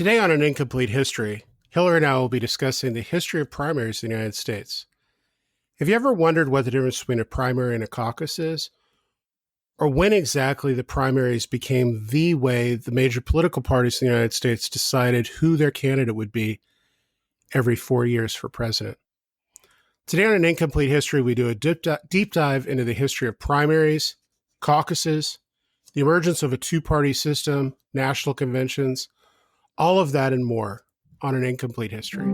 Today on An Incomplete History, Hilary and I will be discussing the history of primaries in the United States. Have you ever wondered what the difference between a primary and a caucus is? Or when exactly the primaries became the way the major political parties in the United States decided who their candidate would be every 4 years for president? Today on An Incomplete History, we do a deep dive into the history of primaries, caucuses, the emergence of a two-party system, national conventions, all of that and more on An Incomplete History.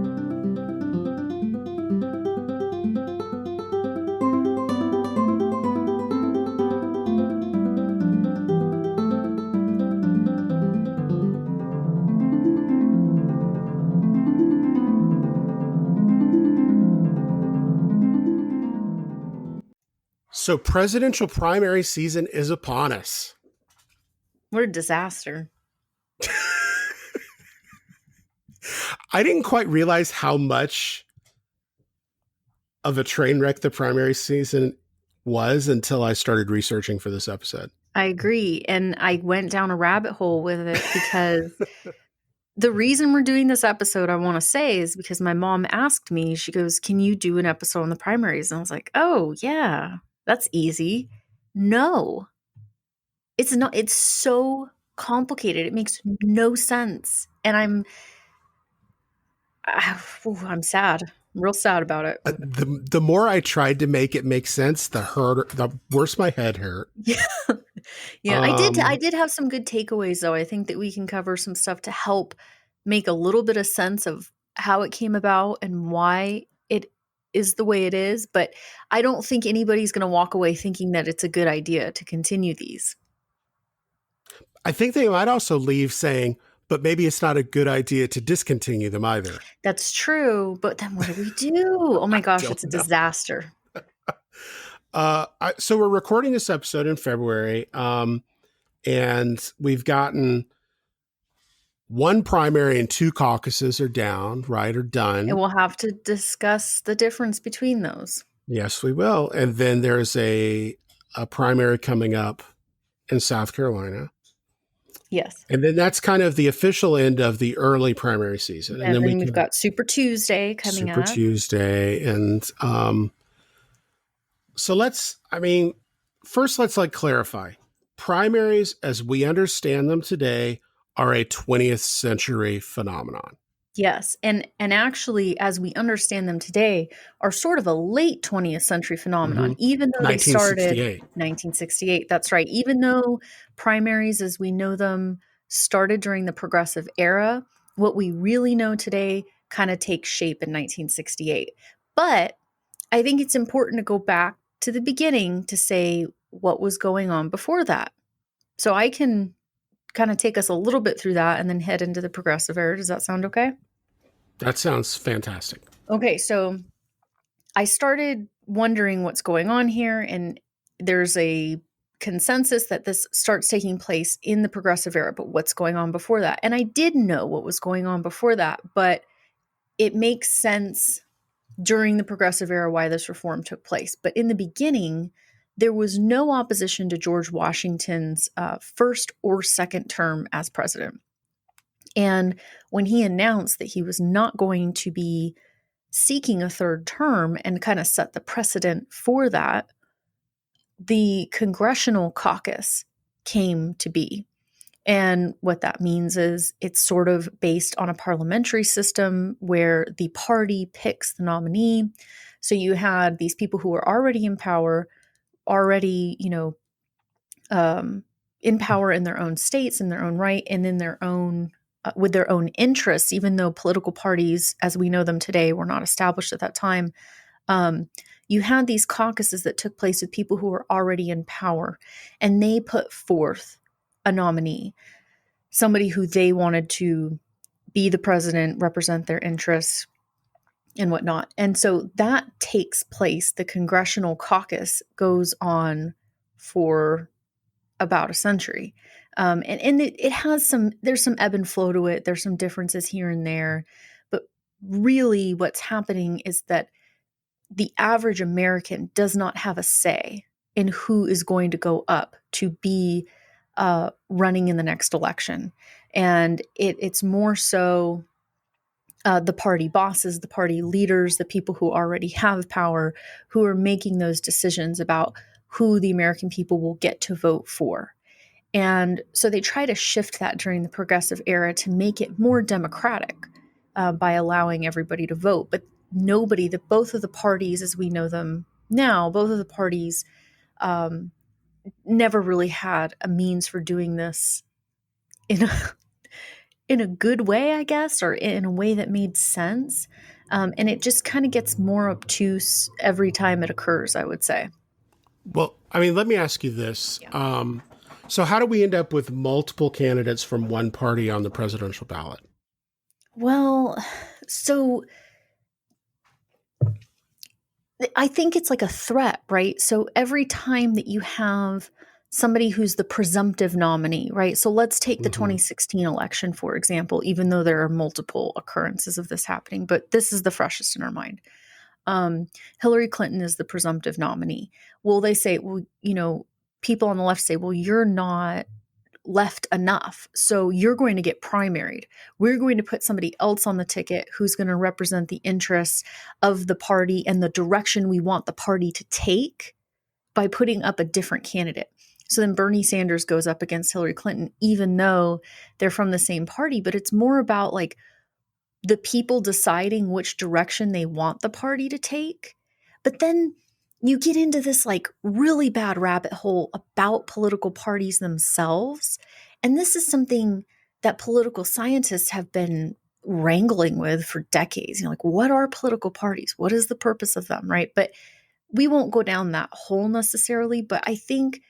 So presidential primary season is upon us. What a disaster. I didn't quite realize how much of a train wreck the primary season was until I started researching for this episode. I agree. And I went down a rabbit hole with it because the reason we're doing this episode, I want to say, is because my mom asked me, she goes, "Can you do an episode on the primaries?" And I was like, "Oh, yeah, that's easy." No, it's not. It's so complicated. It makes no sense. And I'm sad. I'm real sad about it. The more I tried to make it make sense, the worse my head hurt. Yeah, I did have some good takeaways, though. I think that we can cover some stuff to help make a little bit of sense of how it came about and why it is the way it is. But I don't think anybody's going to walk away thinking that it's a good idea to continue these. I think they might also leave saying, but maybe it's not a good idea to discontinue them either. That's true. But then what do we do? Oh my gosh, it's a disaster. So we're recording this episode in February, and we've gotten one primary and two caucuses are down, right, or done. And we'll have to discuss the difference between those. Yes, we will. And then there's a primary coming up in South Carolina. Yes. And then that's kind of the official end of the early primary season. And then we've got Super Tuesday coming up. Super Tuesday. And so first let's clarify. Primaries, as we understand them today, are a 20th century phenomenon. Yes. And actually, as we understand them today, are sort of a late 20th century phenomenon, even though they started 1968. That's right. Even though primaries, as we know them, started during the Progressive Era, what we really know today kind of takes shape in 1968. But I think it's important to go back to the beginning to say what was going on before that. So I can kind of take us a little bit through that and then head into the Progressive Era. Does that sound okay? That sounds fantastic. Okay, so I started wondering what's going on here, and there's a consensus that this starts taking place in the Progressive Era, but what's going on before that? And I did know what was going on before that, but it makes sense during the Progressive Era why this reform took place. But in the beginning, there was no opposition to George Washington's first or second term as president. And when he announced that he was not going to be seeking a third term and kind of set the precedent for that, the congressional caucus came to be. And what that means is it's sort of based on a parliamentary system where the party picks the nominee. So you had these people who were already in power, already, in power in their own states, in their own right, and in their own with their own interests, even though political parties, as we know them today, were not established at that time. You had these caucuses that took place with people who were already in power, and they put forth a nominee, somebody who they wanted to be the president, represent their interests, and whatnot. And so that takes place. The congressional caucus goes on for about a century. And it has there's some ebb and flow to it. There's some differences here and there. But really what's happening is that the average American does not have a say in who is going to go up to be running in the next election. And it's more so the party bosses, the party leaders, the people who already have power, who are making those decisions about who the American people will get to vote for. And so they try to shift that during the progressive era to make it more democratic by allowing everybody to vote. But both of the parties as we know them now, both of the parties never really had a means for doing this in a good way, I guess, or in a way that made sense. And it just kind of gets more obtuse every time it occurs, I would say. Well, I mean, let me ask you this. Yeah. So how do we end up with multiple candidates from one party on the presidential ballot? Well, so I think it's like a threat, right? So every time that you have somebody who's the presumptive nominee, right? So let's take the Mm-hmm. 2016 election, for example, even though there are multiple occurrences of this happening, but this is the freshest in our mind. Hillary Clinton is the presumptive nominee. Well, they say, well, people on the left say, well, you're not left enough. So you're going to get primaried. We're going to put somebody else on the ticket who's going to represent the interests of the party and the direction we want the party to take by putting up a different candidate. So then Bernie Sanders goes up against Hillary Clinton, even though they're from the same party, but it's more about like the people deciding which direction they want the party to take. But then you get into this like really bad rabbit hole about political parties themselves. And this is something that political scientists have been wrangling with for decades. Like, what are political parties? What is the purpose of them? Right. But we won't go down that hole necessarily. But I think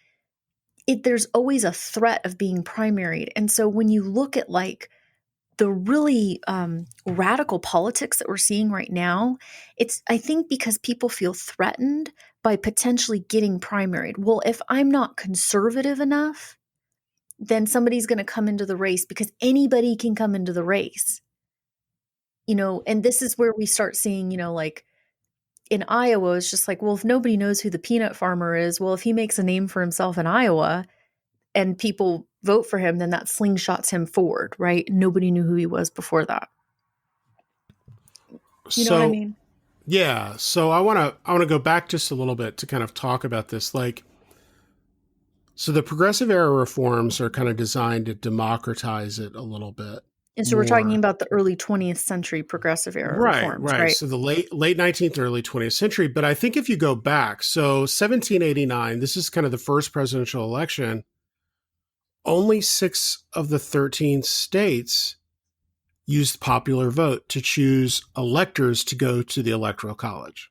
there's always a threat of being primaried. And so when you look at like the really radical politics that we're seeing right now, it's, I think, because people feel threatened by potentially getting primaried. Well, if I'm not conservative enough, then somebody's going to come into the race because anybody can come into the race. And this is where we start seeing, like in Iowa, it's just like, well, if nobody knows who the peanut farmer is, well, if he makes a name for himself in Iowa and people vote for him, then that slingshots him forward, right? Nobody knew who he was before that. You know what I So mean? yeah, so I want to go back just a little bit to kind of talk about this. Like, so the progressive era reforms are kind of designed to democratize it a little bit And so we're talking more. about the early 20th century progressive era Right, reforms, right. right? So the late 19th, early 20th century. But I think if you go back, so 1789, this is kind of the first presidential election. Only 6 of the 13 states used popular vote to choose electors to go to the electoral college.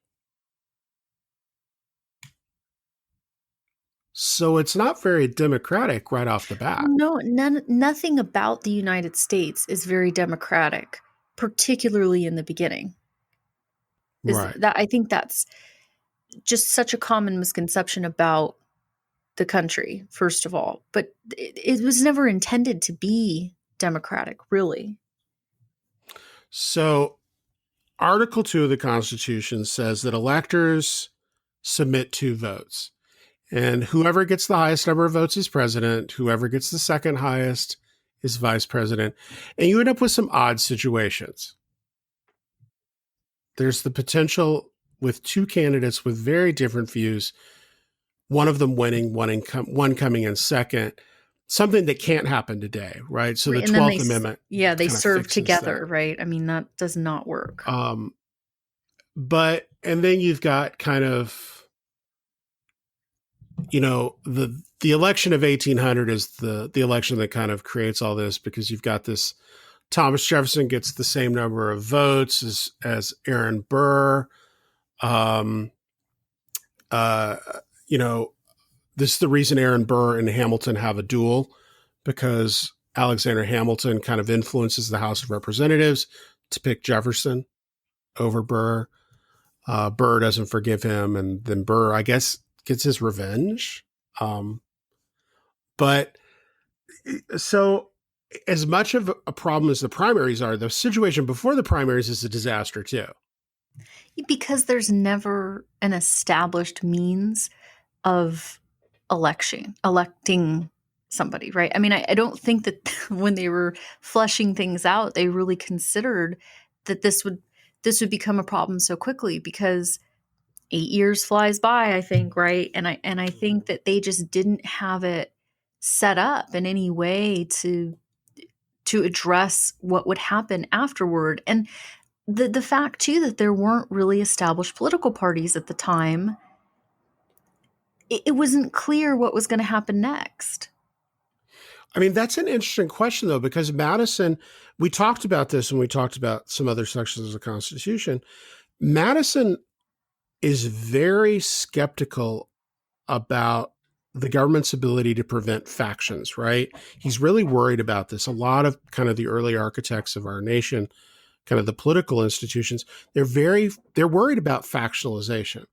So it's not very democratic right off the bat. No, nothing about the United States is very democratic, particularly in the beginning. Is Right. that I think that's just such a common misconception about the country, first of all. But it was never intended to be democratic, really. So Article 2 of the Constitution says that electors submit 2 votes. And whoever gets the highest number of votes is president. Whoever gets the second highest is vice president. And you end up with some odd situations. There's the potential with 2 candidates with very different views, one of them winning, one coming in second, something that can't happen today, right? So the And then 12th Amendment they kind of serve fixes that. together, right? I mean, that does not work. And then you've got kind of, the election of 1800 is the election that kind of creates all this, because you've got this Thomas Jefferson gets the same number of votes as Aaron Burr. Um, uh, you know, this is the reason Aaron Burr and Hamilton have a duel, because Alexander Hamilton kind of influences the House of Representatives to pick Jefferson over Burr. Burr doesn't forgive him, and then Burr, I guess, gets his revenge. But so, as much of a problem as the primaries are, the situation before the primaries is a disaster too. Because there's never an established means of electing somebody, right? I mean, I don't think that when they were fleshing things out, they really considered that this would become a problem so quickly, because 8 years flies by, I think, right? And I think that they just didn't have it set up in any way to address what would happen afterward. And the fact too that there weren't really established political parties at the time, it wasn't clear what was going to happen next. I mean, that's an interesting question, though, because Madison, we talked about this when we talked about some other sections of the Constitution. Madison is very skeptical about the government's ability to prevent factions, right? He's really worried about this. A lot of kind of the early architects of our nation, kind of the political institutions, they're worried about factionalization.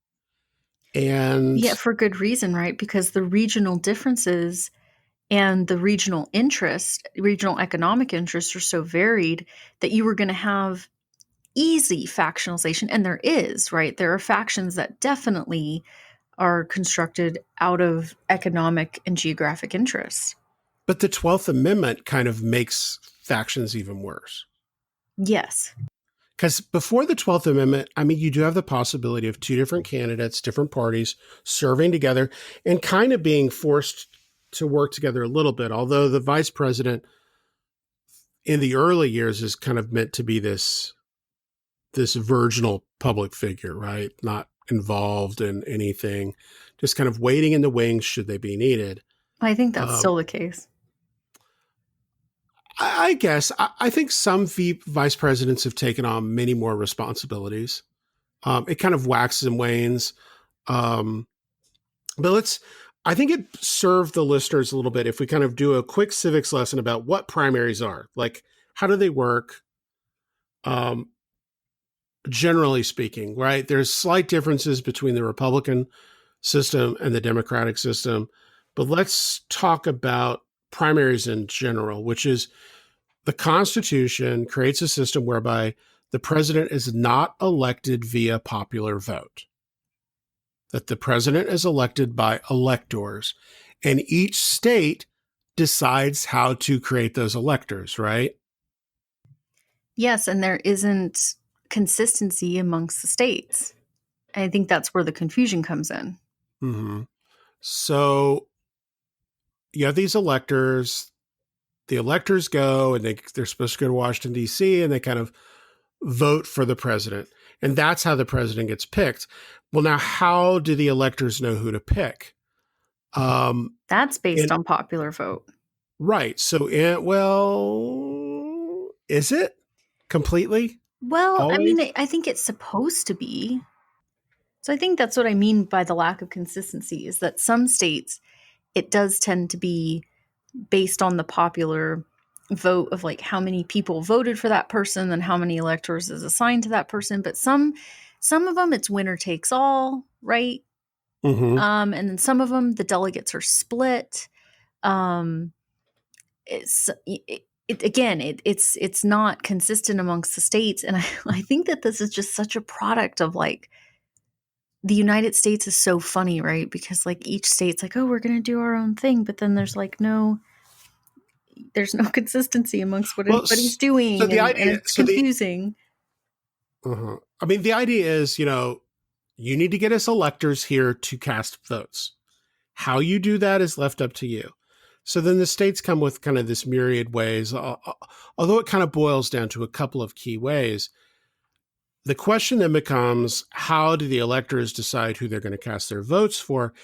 And Yeah, for good reason, right? Because the regional differences and the regional economic interests are so varied that you were going to have easy factionalization. And there is, right? There are factions that definitely are constructed out of economic and geographic interests. but the 12th Amendment kind of makes factions even worse. Yes. Because before the 12th Amendment, I mean, you do have the possibility of two different candidates, different parties serving together and kind of being forced to work together a little bit. Although the vice president in the early years is kind of meant to be this virginal public figure, right? Not involved in anything, just kind of waiting in the wings should they be needed. I think that's Um, still the case. I guess I think some vice presidents have taken on many more responsibilities. It kind of waxes and wanes. Um, but I think it served the listeners a little bit if we kind of do a quick civics lesson about what primaries are. Like, how do they work? Um, Generally speaking, right? There's slight differences between the Republican system and the Democratic system. But let's talk about primaries in general, which is the Constitution creates a system whereby the president is not elected via popular vote, that the president is elected by electors, and each state decides how to create those electors, right? Yes, and there isn't consistency amongst the states. I think that's where the confusion comes in. Mm-hmm. So you have these electors. The electors go and they're supposed to go to Washington, D.C., and they kind of vote for the president. And that's how the president gets picked. Well, now, how do the electors know who to pick? That's based And on popular vote. right. So, well, is it completely Well, I mean, always? I think it's supposed to be. So I think that's what I mean by the lack of consistency, is that some states, it does tend to be based on the popular vote of like how many people voted for that person and how many electors is assigned to that person. But some of them it's winner takes all, right? Mm-hmm. And then some of them the delegates are split. Um, it's not consistent amongst the states, and I think that this is just such a product of like the United States is so funny, right? Because like each state's like, oh, we're gonna do our own thing, but then there's no consistency amongst what Well, anybody's so doing, the and idea, it's confusing. I mean, the idea is, you need to get us electors here to cast votes. How you do that is left up to you. So then the states come with kind of this myriad ways, although it kind of boils down to a couple of key ways. The question then becomes, how do the electors decide who they're going to cast their votes for?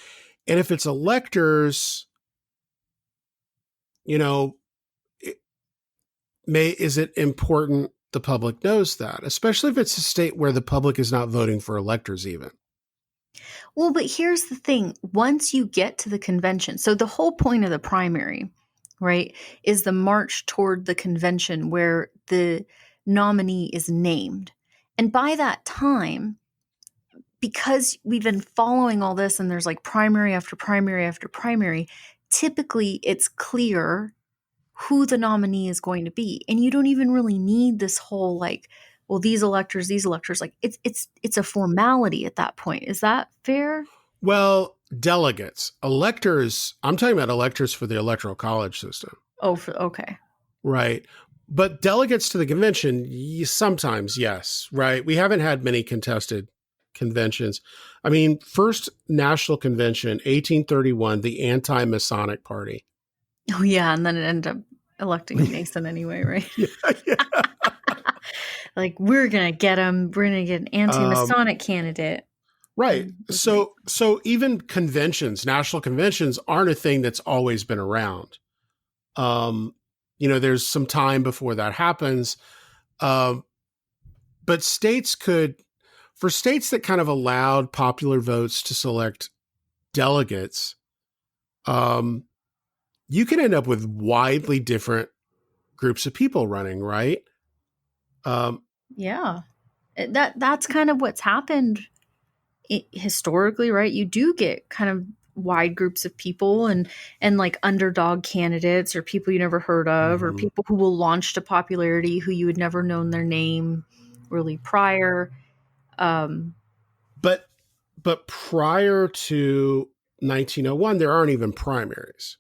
And if it's electors, you know, is it important the public knows that, especially if it's a state where the public is not voting for electors even? Well, but here's the thing. Once you get to the convention, so the whole point of the primary, right, is the march toward the convention where the nominee is named. And by that time, because we've been following all this and there's like primary after primary after primary, typically it's clear who the nominee is going to be. And you don't even really need this whole like, well, these electors, like it's a formality at that point. Is that fair? Well, delegates. Electors, I'm talking about electors for the electoral college system. Oh, okay. Right. But delegates to the convention, sometimes, yes, right? We haven't had many contested conventions. I mean, first national convention, 1831, the anti-Masonic Party. Oh, yeah. And then it ended up electing a Mason anyway, right? Yeah, yeah. Like, we're going to get him. We're going to get an anti-Masonic candidate. Right. So even conventions, national conventions aren't a thing that's always been around. There's some time before that happens. But for states that kind of allowed popular votes to select delegates, you can end up with widely different groups of people running, right? Yeah. That's kind of what's happened historically, right? You do get kind of wide groups of people and like underdog candidates or people you never heard of or people who will launch to popularity who you had never known their name really prior. But prior to 1901, there aren't even primaries.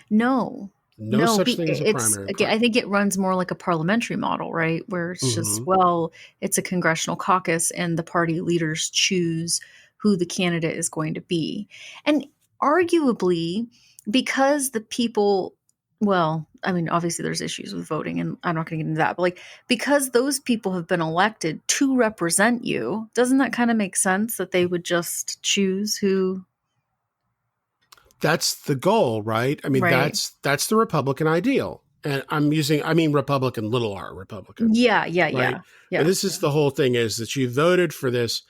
No Such thing as a primary. Again, I think it runs more like a parliamentary model, right? Where it's just, well, it's a congressional caucus and the party leaders choose who the candidate is going to be. And arguably, because the people, well, I mean, obviously there's issues with voting and I'm not going to get into that, but like, because those people have been elected to represent you, doesn't that kind of make sense that they would just choose who? That's the goal, right? I mean, right. that's the Republican ideal. And I mean Republican, little r, Republican. Yeah. Right? Yeah. And this is the whole thing, is that you voted for this,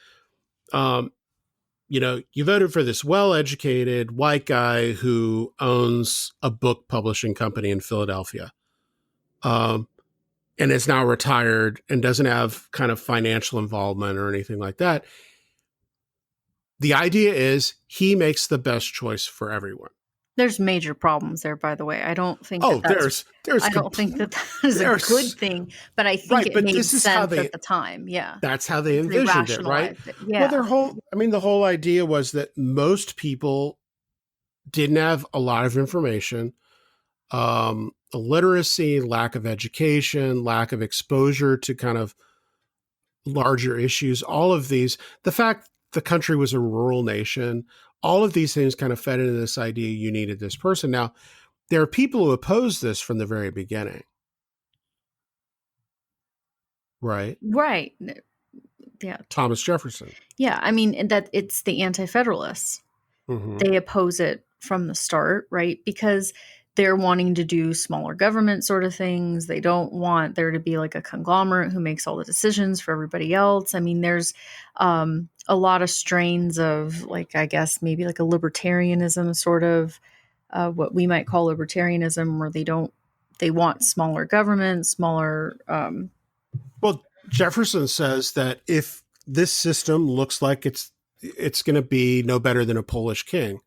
you voted for this well-educated white guy who owns a book publishing company in Philadelphia, and is now retired and doesn't have kind of financial involvement or anything like that. The idea is he makes the best choice for everyone. There's major problems there, by the way. I don't think there's I don't think that is a good thing, but I think it made sense at the time. Yeah. That's how they envisioned it, right? Yeah. Well, the whole idea was that most people didn't have a lot of information, illiteracy, lack of education, lack of exposure to kind of larger issues, all of these, the fact the country was a rural nation, all of these things kind of fed into this idea you needed this person. Now, there are people who oppose this from the very beginning. Right? Right. Yeah. Thomas Jefferson. Yeah. I mean, that it's the anti-federalists. They oppose it from the start, right? Because they're wanting to do smaller government sort of things. They don't want there to be like a conglomerate who makes all the decisions for everybody else. I mean, there's a lot of strains of, like, I guess maybe like a libertarianism, sort of what we might call libertarianism, where they want smaller government, smaller. Well, Jefferson says that if this system looks like it's going to be no better than a Polish king.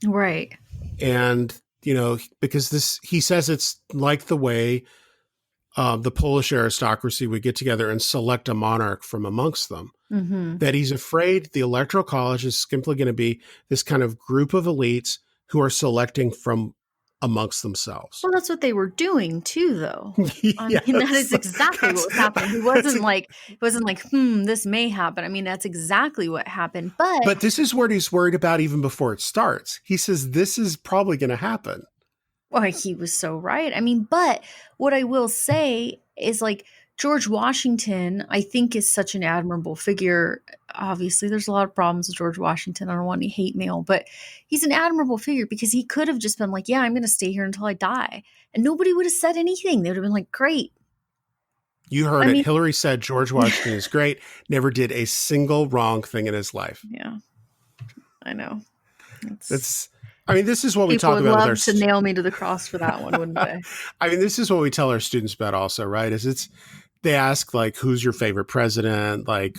Right. And because he says it's like the way the Polish aristocracy would get together and select a monarch from amongst them, that he's afraid the Electoral College is simply going to be this kind of group of elites who are selecting from amongst themselves. Well, that's what they were doing too, though. Yes, I mean, that is exactly what was happening. He wasn't like, this may happen. I mean, that's exactly what happened. But this is what he's worried about even before it starts. He says this is probably going to happen. Well, he was so right. I mean, but what I will say is, like, George Washington, I think, is such an admirable figure. Obviously, there's a lot of problems with George Washington. I don't want any hate mail, but he's an admirable figure because he could have just been like, yeah, I'm going to stay here until I die. And nobody would have said anything. They would have been like, great. You heard it. Hillary said George Washington is great. Never did a single wrong thing in his life. Yeah, I know. This is what we talk about. People would love to nail me to the cross for that one, wouldn't they? I mean, this is what we tell our students about also, right? They ask, like, who's your favorite president? Like,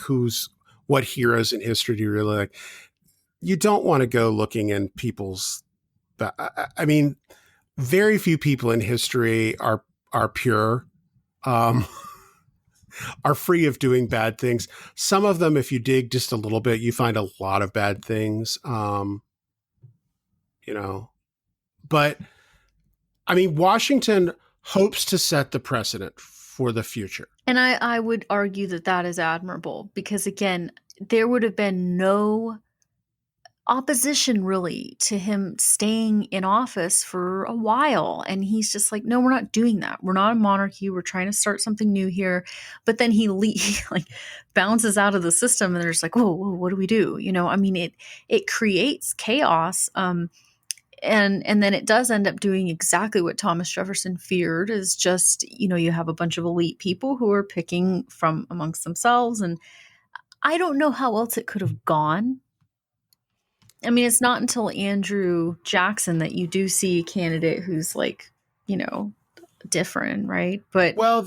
what heroes in history do you really like? You don't want to go looking in people's, I mean, very few people in history are pure, are free of doing bad things. Some of them, if you dig just a little bit, you find a lot of bad things. you know. But I mean, Washington hopes to set the precedent for the future. And I would argue that that is admirable because, again, there would have been no opposition really to him staying in office for a while. And he's just like, no, we're not doing that. We're not a monarchy. We're trying to start something new here. But then he like bounces out of the system and they're just like, whoa, what do we do? You know, I mean, it creates chaos. And then it does end up doing exactly what Thomas Jefferson feared, is just, you know, you have a bunch of elite people who are picking from amongst themselves. And I don't know how else it could have gone. I mean, it's not until Andrew Jackson that you do see a candidate who's like, you know, different, right? But Well,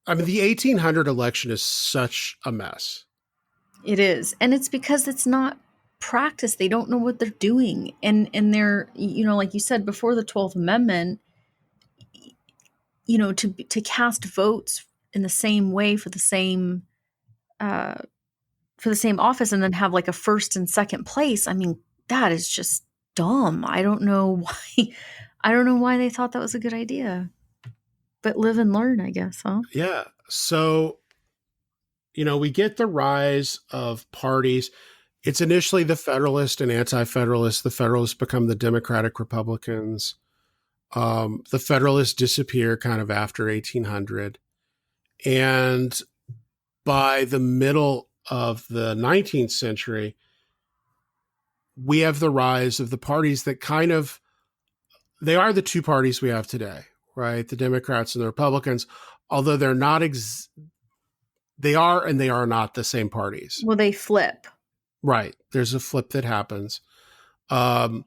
I mean, the 1800 election is such a mess. it is. And it's because it's not practice. They don't know what they're doing. And they're, you know, like you said, before the 12th Amendment, you know, to cast votes in the same way for the same office and then have like a first and second place. I mean, that is just dumb. I don't know why. I don't know why they thought that was a good idea. But live and learn, I guess, huh? Yeah. So, you know, we get the rise of parties. It's initially the Federalist and Anti-Federalist. The Federalists become the Democratic Republicans. The Federalists disappear kind of after 1800. And by the middle of the 19th century, we have the rise of the parties that kind of, they are the two parties we have today, right? The Democrats and the Republicans, although they're not, they are and they are not the same parties. Well, they flip. Right. There's a flip that happens. But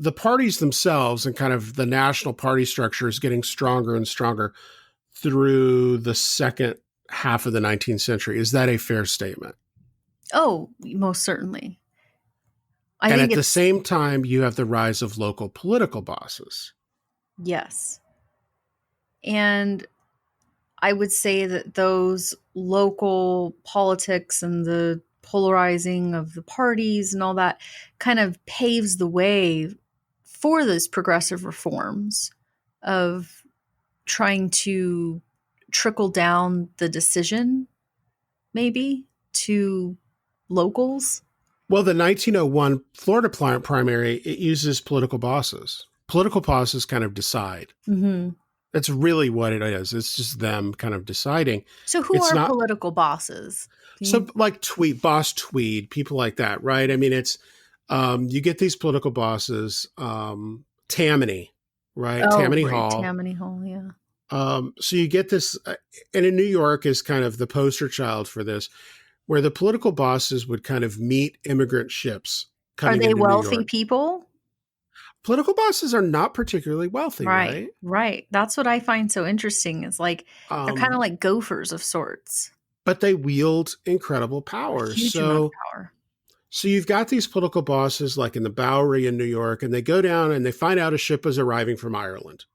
the parties themselves and kind of the national party structure is getting stronger and stronger through the second half of the 19th century. Is that a fair statement? Oh, most certainly. And at the same time, you have the rise of local political bosses. Yes. And I would say that those local politics and the polarizing of the parties and all that kind of paves the way for those progressive reforms of trying to trickle down the decision maybe to locals. Well, the 1901 Florida primary, it uses political bosses. Political bosses kind of decide. Mm-hmm. That's really what it is. It's just them kind of deciding. So who are political bosses? So like Boss Tweed, people like that, right? I mean, it's, you get these political bosses, Tammany, right? Oh, Tammany right. Hall. Tammany Hall, yeah. So you get this, and in New York is kind of the poster child for this, where the political bosses would kind of meet immigrant ships. Are they wealthy people? Political bosses are not particularly wealthy, right? Right. That's what I find so interesting. Is like they're kind of like gophers of sorts. But they wield incredible power. Huge amount of power. So you've got these political bosses like in the Bowery in New York, and they go down and they find out a ship is arriving from Ireland.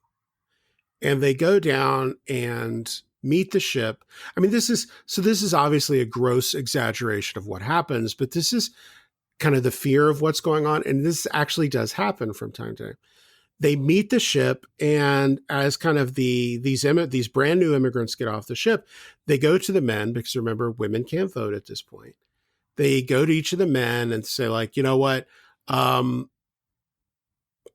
And they go down and meet the ship. I mean, this is obviously a gross exaggeration of what happens, but this is kind of the fear of what's going on. And this actually does happen from time to time. They meet the ship, and as kind of these brand new immigrants get off the ship, they go to the men, because remember, women can't vote at this point. They go to each of the men and say, like, you know what?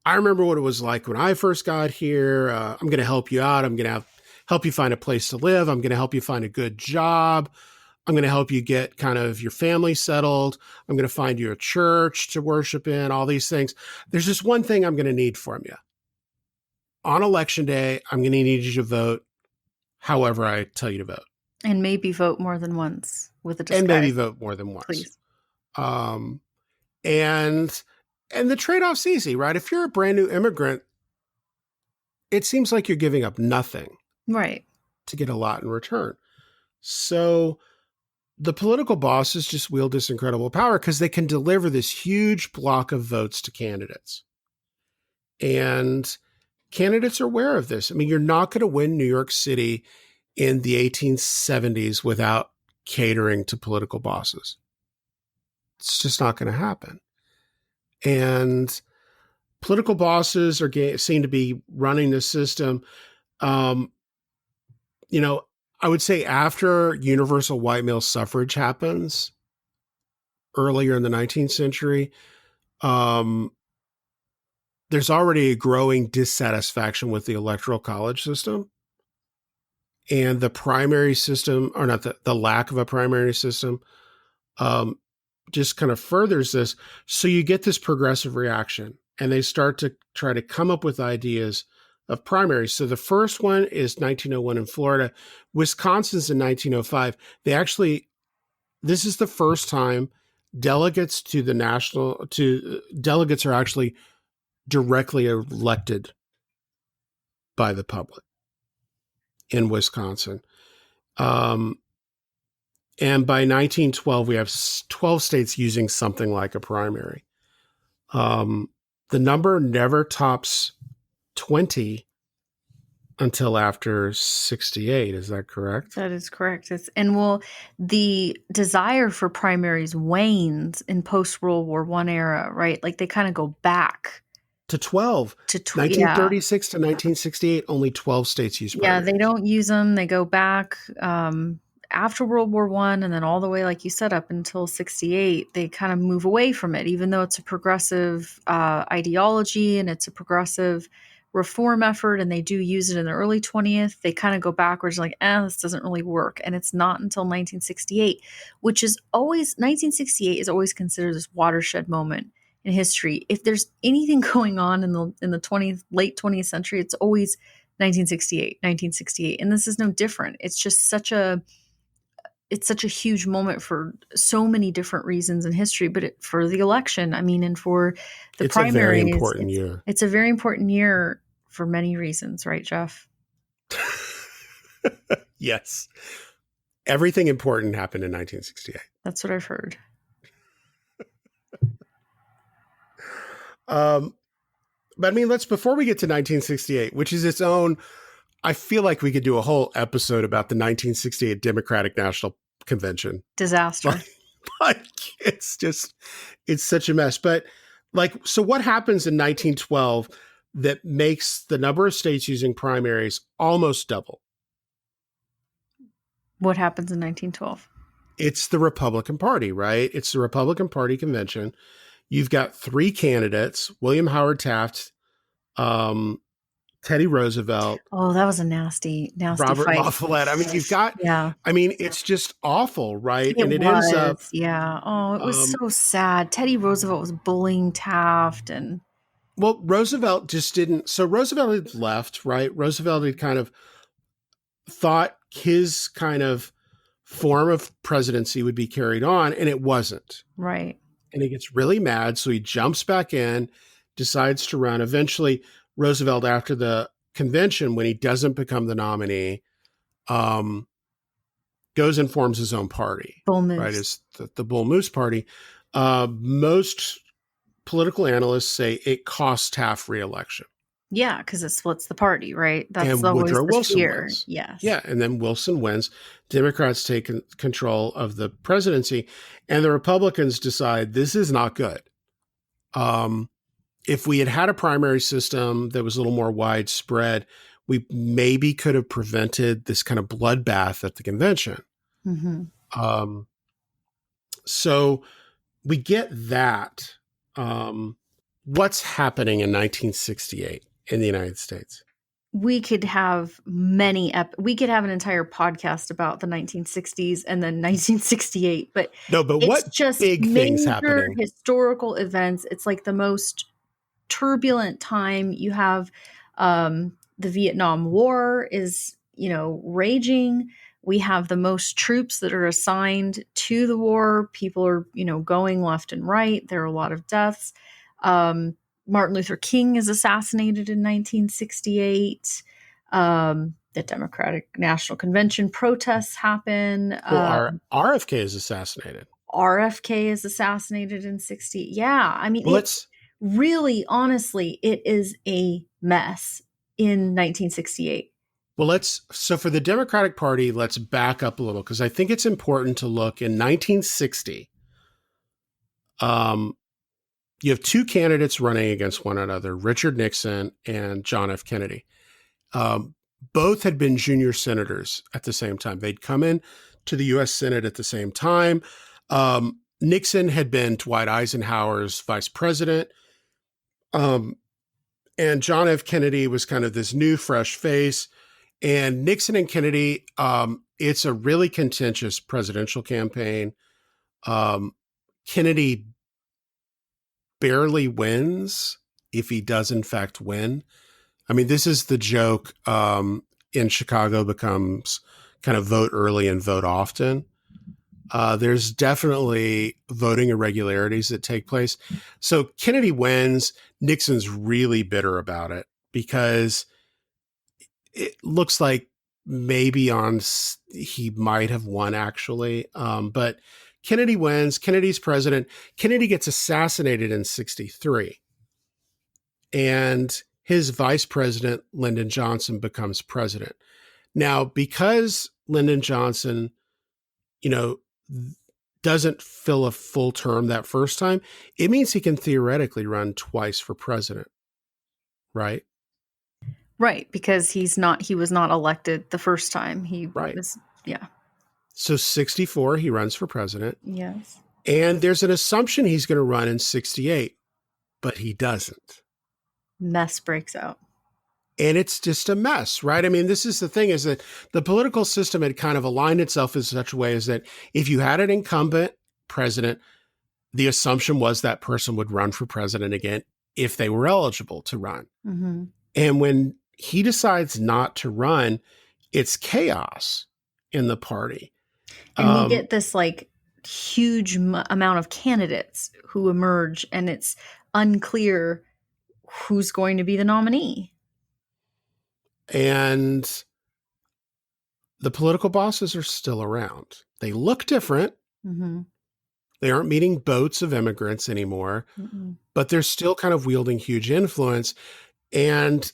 I remember what it was like when I first got here. I'm going to help you out. I'm going to help you find a place to live. I'm going to help you find a good job. I'm going to help you get kind of your family settled. I'm going to find you a church to worship in, all these things. There's just one thing I'm going to need from you. On election day, I'm going to need you to vote however I tell you to vote. And maybe vote more than once with a disguise. And maybe vote more than once. Please. And the trade-off's easy, right? If you're a brand new immigrant, it seems like you're giving up nothing. Right. To get a lot in return. So the political bosses just wield this incredible power because they can deliver this huge block of votes to candidates. And candidates are aware of this. I mean, you're not going to win New York City in the 1870s without catering to political bosses. It's just not going to happen. And political bosses seem to be running the system. You know, I would say after universal white male suffrage happens earlier in the 19th century, there's already a growing dissatisfaction with the electoral college system. And the primary system, or not the lack of a primary system, just kind of furthers this. So you get this progressive reaction, and they start to try to come up with ideas of primaries. So the first one is 1901 in Florida. Wisconsin's in 1905. This is the first time delegates delegates are actually directly elected by the public in Wisconsin. And by 1912, we have 12 states using something like a primary. The number never tops 20 until after 68. Is that correct? That is correct. The desire for primaries wanes in post-World War I era, right? Like they kind of go back to 12. To 1936 to 1968, only 12 states use primaries. Yeah, they don't use them. They go back after World War I, and then all the way, like you said, up until 68, they kind of move away from it, even though it's a progressive ideology and it's a progressive reform effort, and they do use it in the early 20th. They kind of go backwards, like, this doesn't really work. And it's not until 1968, 1968 is always considered this watershed moment in history. If there's anything going on in the late 20th century, it's always 1968. And this is no different. It's just such a huge moment for so many different reasons in history, but for the election, and for the primaries, it's a very important year. It's a very important year for many reasons, right, Geoff? Yes. Everything important happened in 1968. That's what I've heard. But before we get to 1968, which is its own, I feel like we could do a whole episode about the 1968 Democratic National Convention. Disaster. But it's such a mess. But so what happens in 1912 that makes the number of states using primaries almost double? What happens in 1912? It's the Republican Party, right? It's the Republican Party convention. You've got three candidates: William Howard Taft, Teddy Roosevelt. Oh, that was a nasty Robert fight. La Follette. You've got, it's just awful, right? It ends up, it was so sad. Teddy Roosevelt was bullying Taft, and Roosevelt just didn't. So Roosevelt had left, right? Roosevelt had kind of thought his kind of form of presidency would be carried on, and it wasn't. Right. And he gets really mad, so he jumps back in, decides to run. Eventually, Roosevelt, after the convention, when he doesn't become the nominee, goes and forms his own party. Bull Moose. Right? It's the Bull Moose Party. Most political analysts say it cost Taft re-election. Yeah, because it splits the party, right? That's always Woodrow Wilson wins. Yes. Yeah, and then Wilson wins. Democrats take control of the presidency, and the Republicans decide this is not good. If we had a primary system that was a little more widespread, we maybe could have prevented this kind of bloodbath at the convention. Mm-hmm. So we get that. What's happening in 1968 in the United States? We could have we could have an entire podcast about the 1960s and then 1968, but what just big things happening? Historical events. It's like the most turbulent time. You have the Vietnam War is, raging. We have the most troops that are assigned to the war. People are, going left and right. There are a lot of deaths. Martin Luther King is assassinated in 1968. The Democratic National Convention protests happen. RFK is assassinated. RFK is assassinated in 60. Yeah. It's really, honestly, it is a mess in 1968. So for the Democratic Party, let's back up a little, because I think it's important to look in 1960. Um, you have two candidates running against one another, Richard Nixon and John F. Kennedy. Um, Both had been junior senators at the same time. They'd come in to the U.S. Senate at the same time. Nixon had been Dwight Eisenhower's vice president. Um, and John F. Kennedy was kind of this new, fresh face. And Nixon and Kennedy, it's a really contentious presidential campaign. Kennedy barely wins if he does, in fact, win. I mean, this is the joke in Chicago becomes kind of vote early and vote often. There's definitely voting irregularities that take place. So Kennedy wins. Nixon's really bitter about it because it looks like maybe he might have won actually. But Kennedy wins. Kennedy's president. Kennedy gets assassinated in 1963. And his vice president, Lyndon Johnson, becomes president. Now, because Lyndon Johnson, you know, doesn't fill a full term that first time, it means he can theoretically run twice for president, right? Right, because he was not elected the first time. He Right. was, yeah. So 1964, he runs for president. Yes. And there's an assumption he's going to run in 1968, but he doesn't. Mess breaks out. And it's just a mess, right? I mean, this is the thing, is that the political system had kind of aligned itself in such a way as that if you had an incumbent president, the assumption was that person would run for president again if they were eligible to run. Mm-hmm. And when he decides not to run, it's chaos in the party. And we get this like huge amount of candidates who emerge, and it's unclear who's going to be the nominee. And the political bosses are still around. They look different. Mm-hmm. They aren't meeting boats of immigrants anymore, but they're still kind of wielding huge influence. And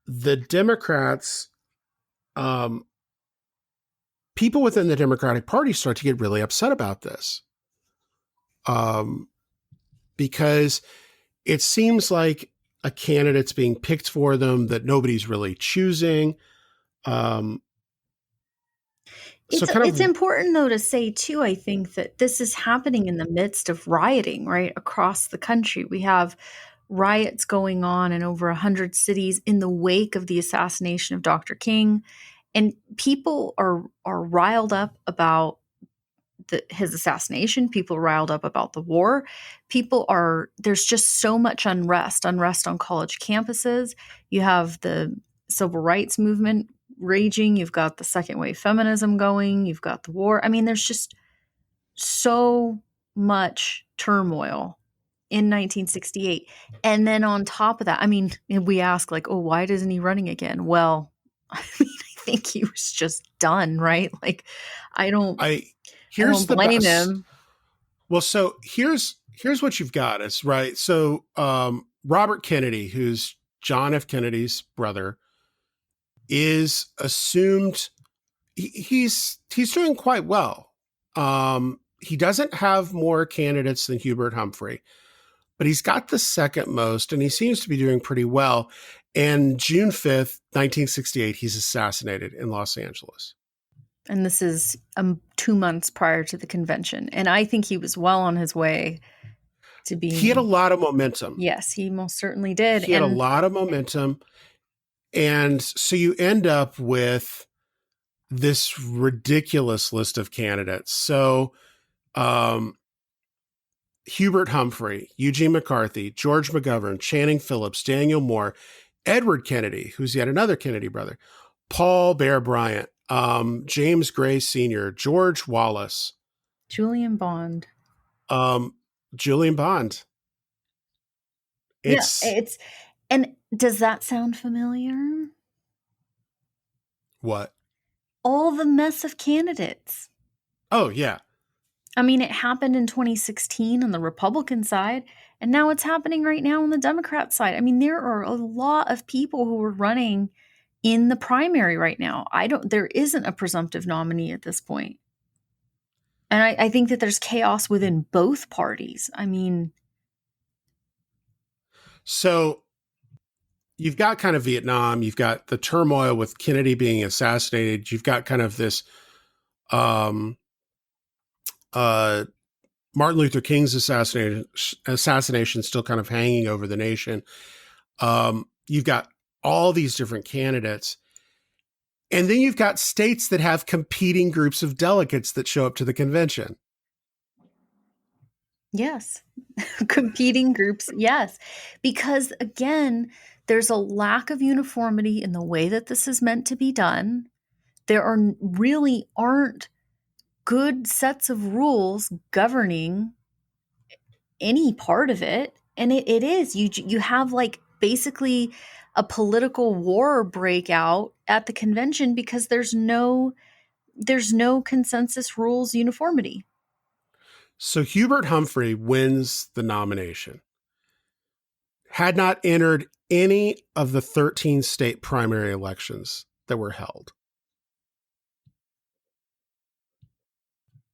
the Democrats, people within the Democratic Party start to get really upset about this. Because it seems like a candidate's being picked for them that nobody's really choosing. It's important, though, to say, too, I think that this is happening in the midst of rioting, right, across the country. We have riots going on in over 100 cities in the wake of the assassination of Dr. King. And people are riled up about his assassination. People are riled up about the war. There's just so much unrest on college campuses. You have the civil rights movement raging. You've got the second wave feminism going. You've got the war. I mean, there's just so much turmoil in 1968. And then on top of that, I mean, we ask like, oh, why isn't he running again? Well, I mean, I think he was just done, right? Like, I don't blame him. Well, so here's what you've got is right. So Robert Kennedy, who's John F. Kennedy's brother, is assumed he's doing quite well. He doesn't have more candidates than Hubert Humphrey, but he's got the second most, and he seems to be doing pretty well. And June 5th, 1968, he's assassinated in Los Angeles. And this is 2 months prior to the convention. And I think he was well on his way to being... He had a lot of momentum. Yes, he most certainly did. He had a lot of momentum. And so you end up with this ridiculous list of candidates. So Hubert Humphrey, Eugene McCarthy, George McGovern, Channing Phillips, Daniel Moore, Edward Kennedy, who's yet another Kennedy brother, Paul Bear Bryant, James Gray Sr., George Wallace, Julian Bond. And does that sound familiar? What? All the mess of candidates. Oh, yeah. I mean, it happened in 2016 on the Republican side, and now it's happening right now on the Democrat side. I mean, there are a lot of people who are running in the primary right now. There isn't a presumptive nominee at this point. And I think that there's chaos within both parties. I mean, So you've got kind of Vietnam, you've got the turmoil with Kennedy being assassinated, you've got kind of this um, uh, Martin Luther King's assassination still kind of hanging over the nation. You've got all these different candidates. And then you've got states that have competing groups of delegates that show up to the convention. yes, competing groups, yes. Because again, there's a lack of uniformity in the way that this is meant to be done. There really aren't good sets of rules governing any part of it. And it is, you have like basically a political war breakout at the convention because there's no consensus rules uniformity. So Hubert Humphrey wins the nomination. Had not entered any of the 13 state primary elections that were held.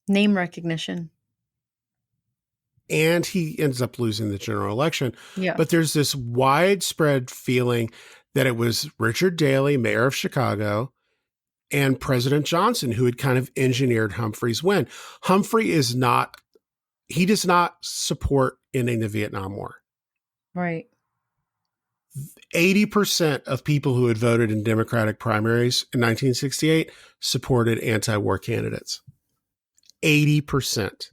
Name recognition. And he ends up losing the general election. Yeah. But there's this widespread feeling that it was Richard Daley, mayor of Chicago, and President Johnson who had kind of engineered Humphrey's win. Humphrey does not support ending the Vietnam War. Right. 80% of people who had voted in Democratic primaries in 1968 supported anti-war candidates. 80%.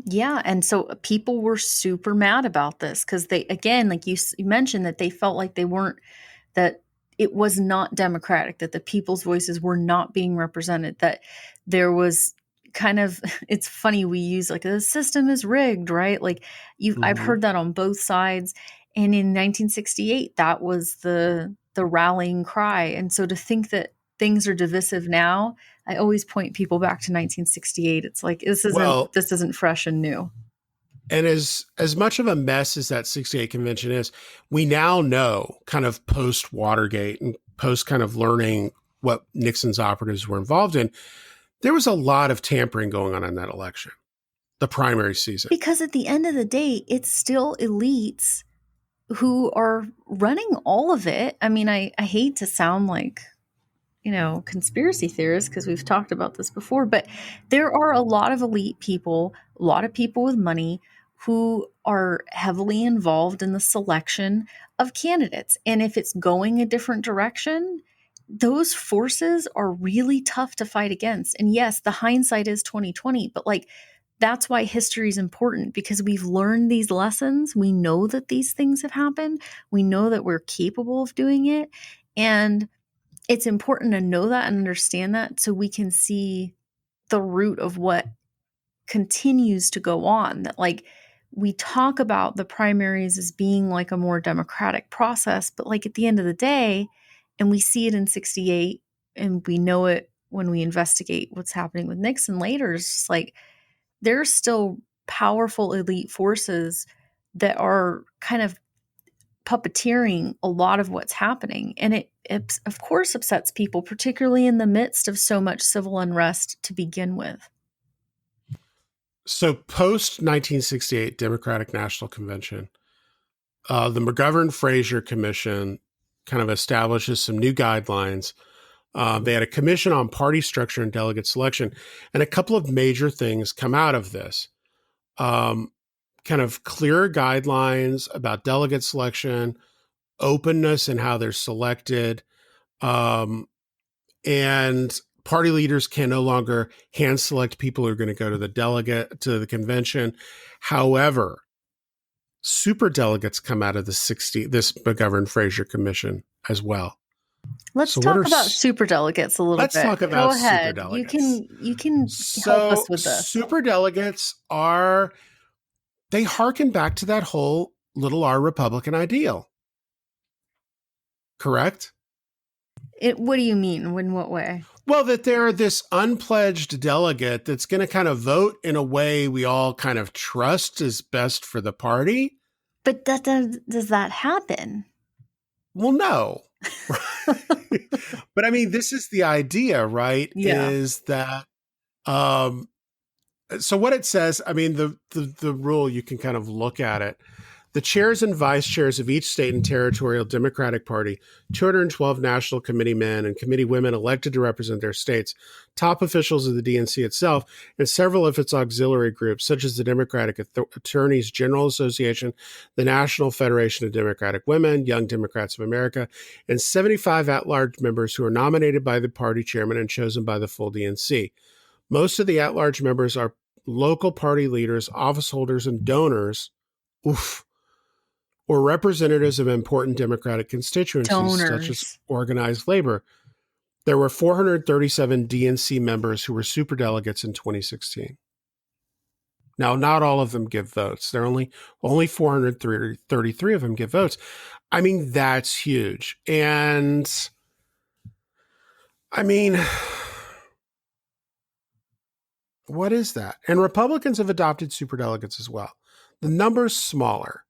Yeah. And so people were super mad about this because they, again, like you mentioned, that they felt like that it was not democratic, that the people's voices were not being represented, that there was kind of, it's funny, we use like the system is rigged, right? Like I've heard that on both sides. And in 1968, that was the rallying cry. And so to think that things are divisive now, I always point people back to 1968. It's like this isn't fresh and new. And as much of a mess as that 68 convention is, we now know, kind of post Watergate and post kind of learning what Nixon's operatives were involved in, there was a lot of tampering going on in that election, the primary season. Because at the end of the day, it's still elites who are running all of it. I mean, I hate to sound like, conspiracy theorists, because we've talked about this before, but there are a lot of elite people, a lot of people with money who are heavily involved in the selection of candidates. And if it's going a different direction, those forces are really tough to fight against. And yes, the hindsight is 2020, but like, that's why history is important, because we've learned these lessons. We know that these things have happened. We know that we're capable of doing it. And it's important to know that and understand that so we can see the root of what continues to go on. That, like, we talk about the primaries as being like a more democratic process, but like at the end of the day, and we see it in 68 and we know it when we investigate what's happening with Nixon later, it's just like, there's still powerful elite forces that are kind of puppeteering a lot of what's happening. And it of course upsets people, particularly in the midst of so much civil unrest to begin with. So post 1968 Democratic National Convention, the Mcgovern-Fraser Commission kind of establishes some new guidelines. They had a commission on party structure and delegate selection, and a couple of major things come out of this. Kind of clearer guidelines about delegate selection, openness in how they're selected, and party leaders can no longer hand select people who are going to go to the convention. However, super delegates come out of this Mcgovern-Fraser Commission as well. Let's talk about super delegates a little bit. Let's talk about Go ahead. super delegates. You can help us with this. Super delegates they harken back to that whole little R Republican ideal. Correct? What do you mean? In what way? Well, that they're this unpledged delegate that's going to kind of vote in a way we all kind of trust is best for the party. But does that happen? Well, no. But I mean, this is the idea, right? Yeah. Is that So what it says, I mean, the rule, you can kind of look at it. The chairs and vice chairs of each state and territorial Democratic Party, 212 national committee men and committee women elected to represent their states, top officials of the DNC itself, and several of its auxiliary groups, such as the Democratic Attorneys General Association, the National Federation of Democratic Women, Young Democrats of America, and 75 at-large members who are nominated by the party chairman and chosen by the full DNC. Most of the at-large members are local party leaders, office holders, and donors. Oof, or representatives of important Democratic constituencies, such as Donors. organized labor. There were 437 DNC members who were superdelegates in 2016. Now, not all of them give votes. There are only 433 of them give votes. I mean, that's huge. And I mean, what is that? And Republicans have adopted superdelegates as well. The number's smaller.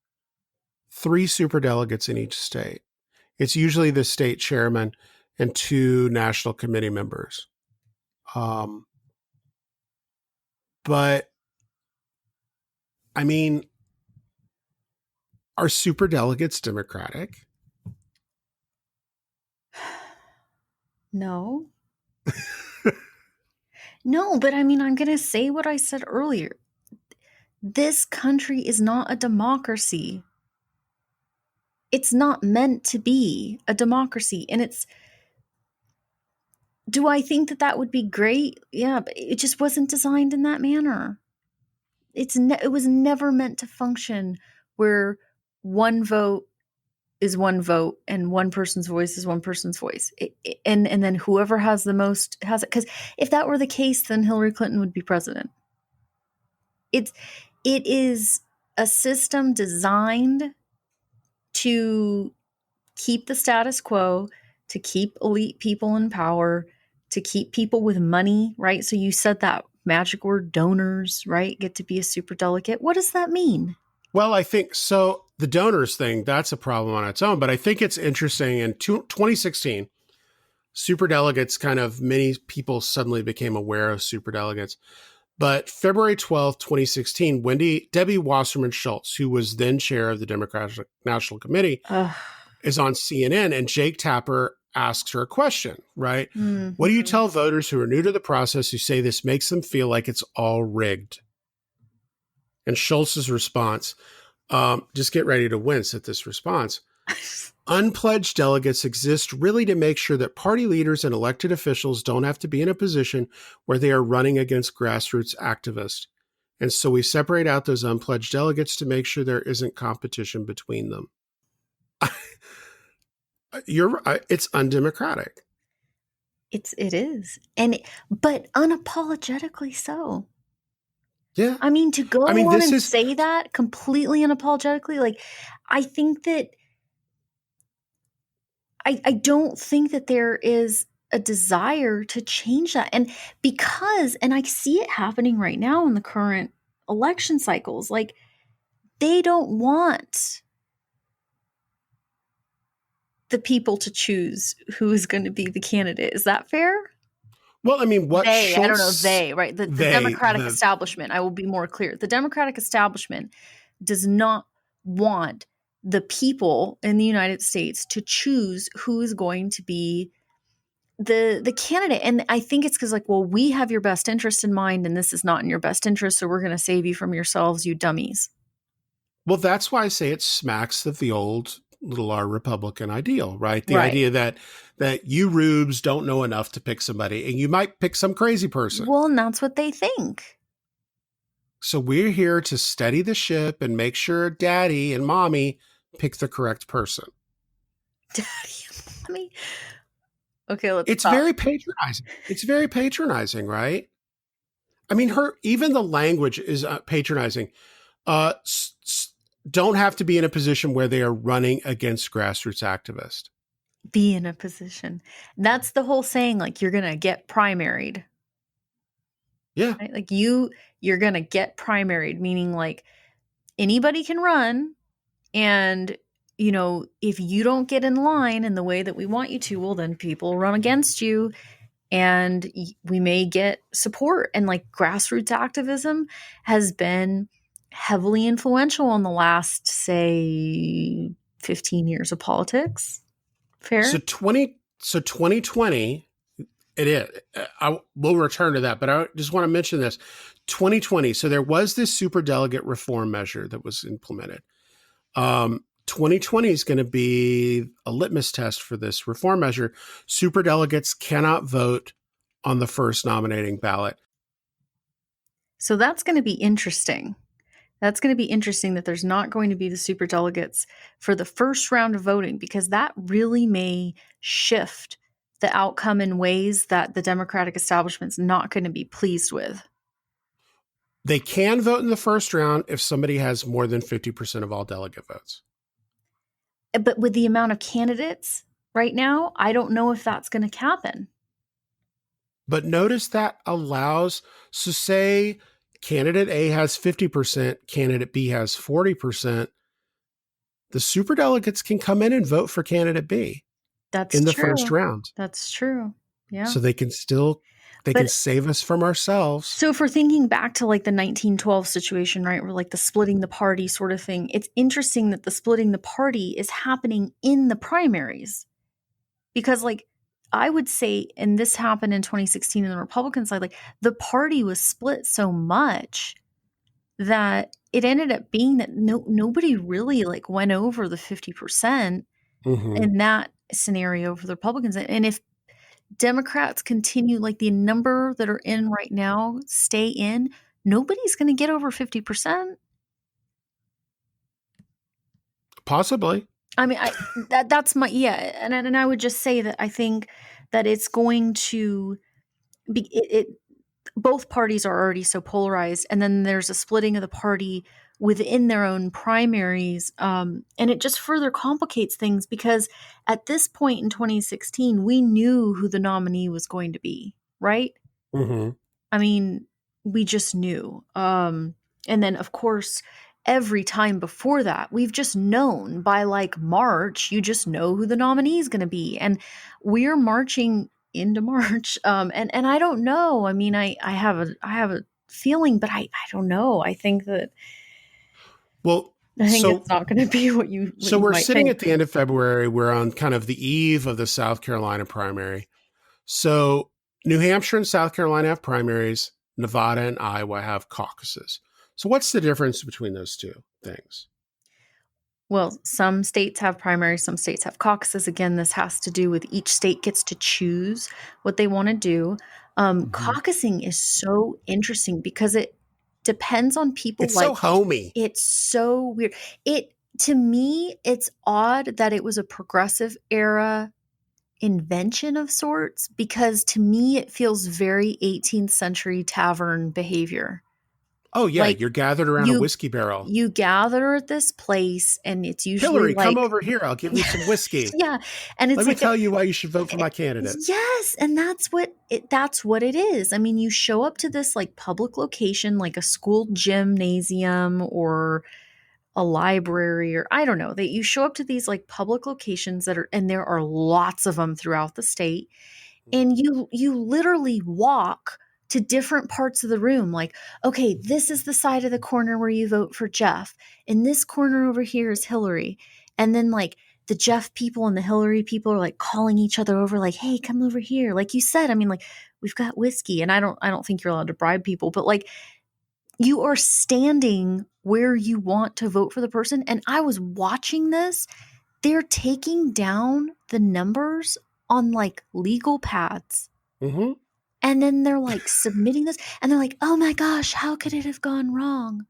3 superdelegates in each state. It's usually the state chairman and 2 national committee members. But I mean, are superdelegates Democratic? No. No, but I mean, I'm going to say what I said earlier. This country is not a democracy. It's not meant to be a democracy. And do I think that that would be great? Yeah, but it just wasn't designed in that manner. It was never meant to function where one vote is one vote and one person's voice is one person's voice. And then whoever has the most has it. Because if that were the case, then Hillary Clinton would be president. It is a system designed to keep the status quo, to keep elite people in power, to keep people with money, right? So you said that magic word, donors, right? Get to be a superdelegate. What does that mean? Well, I think so. The donors thing, that's a problem on its own. But I think it's interesting. In 2016, superdelegates kind of, many people suddenly became aware of superdelegates. But February 12th, 2016, Debbie Wasserman Schultz, who was then chair of the Democratic National Committee, is on CNN, and Jake Tapper asks her a question, right? Mm-hmm. What do you tell voters who are new to the process who say this makes them feel like it's all rigged? And Schultz's response, just get ready to wince at this response. Unpledged delegates exist really to make sure that party leaders and elected officials don't have to be in a position where they are running against grassroots activists. And so we separate out those unpledged delegates to make sure there isn't competition between them. It's undemocratic. It is. But unapologetically so. Yeah. I mean, to go on and say that completely unapologetically, like, I think that I don't think that there is a desire to change that. And I see it happening right now in the current election cycles, like, they don't want the people to choose who is going to be the candidate. Is that fair? Well, I mean, right? The Democratic establishment, I will be more clear. The Democratic establishment does not want the people in the United States to choose who is going to be the candidate. And I think it's because, like, well, we have your best interest in mind, and this is not in your best interest, so we're going to save you from yourselves, you dummies. Well, that's why I say it smacks of the old little R Republican ideal, right? The idea that you rubes don't know enough to pick somebody, and you might pick some crazy person. Well, and that's what they think. So we're here to steady the ship and make sure daddy and mommy pick the correct person. Daddy and mommy? Okay, It's very patronizing. It's very patronizing, right? I mean, even the language is patronizing. Don't have to be in a position where they are running against grassroots activists. Be in a position. That's the whole saying, like, you're going to get primaried. Yeah. Right? Like, you're going to get primaried, meaning, like, anybody can run. And, you know, if you don't get in line in the way that we want you to, well, then people run against you. and we may get support. And like grassroots activism has been heavily influential in the last, say, 15 years of politics. Fair? So 2020, it is. I will return to that, but I just want to mention this. 2020. So there was this super delegate reform measure that was implemented. 2020 is going to be a litmus test for this reform measure. Super delegates cannot vote on the first nominating ballot. So that's going to be interesting. That's going to be interesting that there's not going to be the super delegates for the first round of voting, because that really may shift the outcome in ways that the Democratic establishment's not going to be pleased with. They can vote in the first round if somebody has more than 50% of all delegate votes. But with the amount of candidates right now, I don't know if that's going to happen. But notice that allows, so say candidate A has 50%, candidate B has 40%. The superdelegates can come in and vote for candidate B. That's in the true. first round. That's true. Yeah. So they can can save us from ourselves. So if we're thinking back to like the 1912 situation, right, where like the splitting the party sort of thing, it's interesting that the splitting the party is happening in the primaries. Because like I would say, and this happened in 2016 in the Republican side, like the party was split so much that it ended up being that nobody really like went over the 50% in that scenario for the Republicans. And if Democrats continue, like the number that are in right now, stay in, nobody's going to get over 50%. Possibly. I mean, that's my, yeah. And I would just say that I think that it's going to be, both parties are already so polarized. And then there's a splitting of the party within their own primaries. And it just further complicates things, because at this point in 2016, we knew who the nominee was going to be, right? Mm-hmm. I mean, we just knew. And then, of course, every time before that, we've just known by like March, you just know who the nominee is going to be. And we're marching into March. And I don't know. I mean, I have a feeling, but I don't know. I think that it's not going to be what you. So we're sitting at the end of February. We're on kind of the eve of the South Carolina primary. So New Hampshire and South Carolina have primaries. Nevada and Iowa have caucuses. So what's the difference between those two things? Well, some states have primaries, some states have caucuses. Again, this has to do with each state gets to choose what they want to do. Caucusing is so interesting because it depends on people. It's so homey. It's so weird. To me, it's odd that it was a progressive era invention of sorts, because to me, it feels very 18th century tavern behavior. Oh, yeah. Like, you're gathered around a whiskey barrel. You gather at this place, and it's usually Hillary, come over here. I'll give you some whiskey. Yeah. And it's Let me tell you why you should vote for my candidate. Yes. And that's what it is. I mean, you show up to this like public location, like a school gymnasium or a library, or I don't know, that you show up to these like public locations and there are lots of them throughout the state. And you literally walk to different parts of the room. Like, okay, this is the side of the corner where you vote for Geoff. And this corner over here is Hilary. And then like the Geoff people and the Hilary people are like calling each other over, like, hey, come over here. Like you said, I mean, like we've got whiskey, and I don't think you're allowed to bribe people, but like you are standing where you want to vote for the person. And I was watching this. They're taking down the numbers on like legal pads. Mm-hmm. And then they're like submitting this, and they're like, oh my gosh, how could it have gone wrong?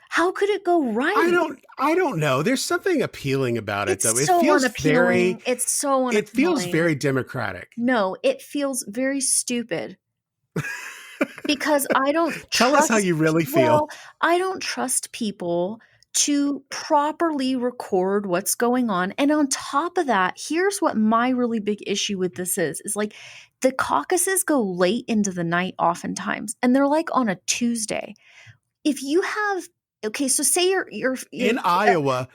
How could it go right? I don't know. There's something appealing about it, though. It feels so unappealing. It feels very democratic. No, it feels very stupid. Because I don't Tell us how you really feel. Well, I don't trust people to properly record what's going on. And on top of that, here's what my really big issue with this is like the caucuses go late into the night oftentimes, and they're like on a Tuesday. If you have, okay, so say you're in Iowa,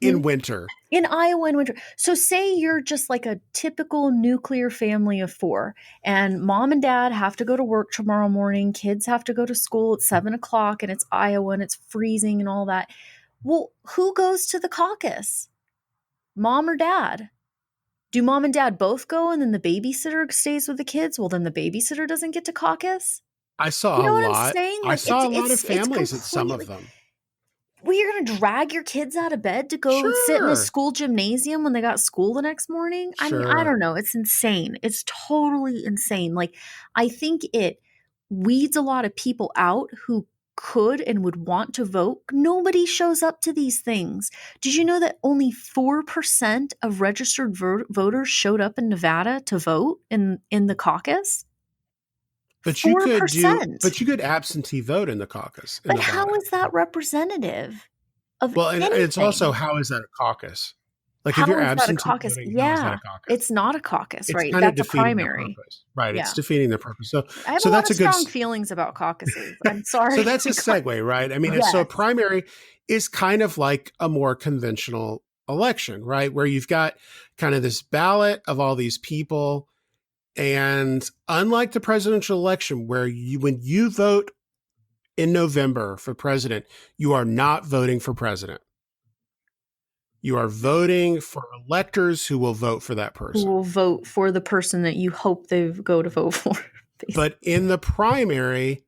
in winter. In Iowa in winter. So say you're just like a typical nuclear family of 4, and mom and dad have to go to work tomorrow morning. Kids have to go to school at 7 o'clock, and it's Iowa and it's freezing and all that. Well, who goes to the caucus? Mom or dad? Do mom and dad both go and then the babysitter stays with the kids? Well, then the babysitter doesn't get to caucus. I saw You know a what I'm lot. saying? I Like saw a lot of families at some of completely. them. Well, you're going to drag your kids out of bed to go sit in a Sure. school gymnasium when they got school the next morning? I mean, I Sure. don't know. It's insane. It's totally insane. Like, I think it weeds a lot of people out who could and would want to vote. Nobody shows up to these things. Did you know that only 4% of registered voters showed up in Nevada to vote in the caucus? But you could 4%. absentee vote in the caucus in But how Nevada. is that representative of Well, and it's also, anything? how is that a caucus? Like, if How you're is that a absentee caucus? voting, how is that Yeah. a caucus? It's not a caucus, It's right? kind of That's a defeating the primary. purpose. Right. Yeah. It's defeating the purpose. So I have so a lot that's of a good strong feelings about caucuses. I'm sorry. so that's a segue, right? I mean, Yes. so a primary is kind of like a more conventional election, right? Where you've got kind of this ballot of all these people. And unlike the presidential election, where when you vote in November for president, you are not voting for president. You are voting for electors who will vote for that Who person. will vote for the person that you hope they go to vote for. basically. But in the primary,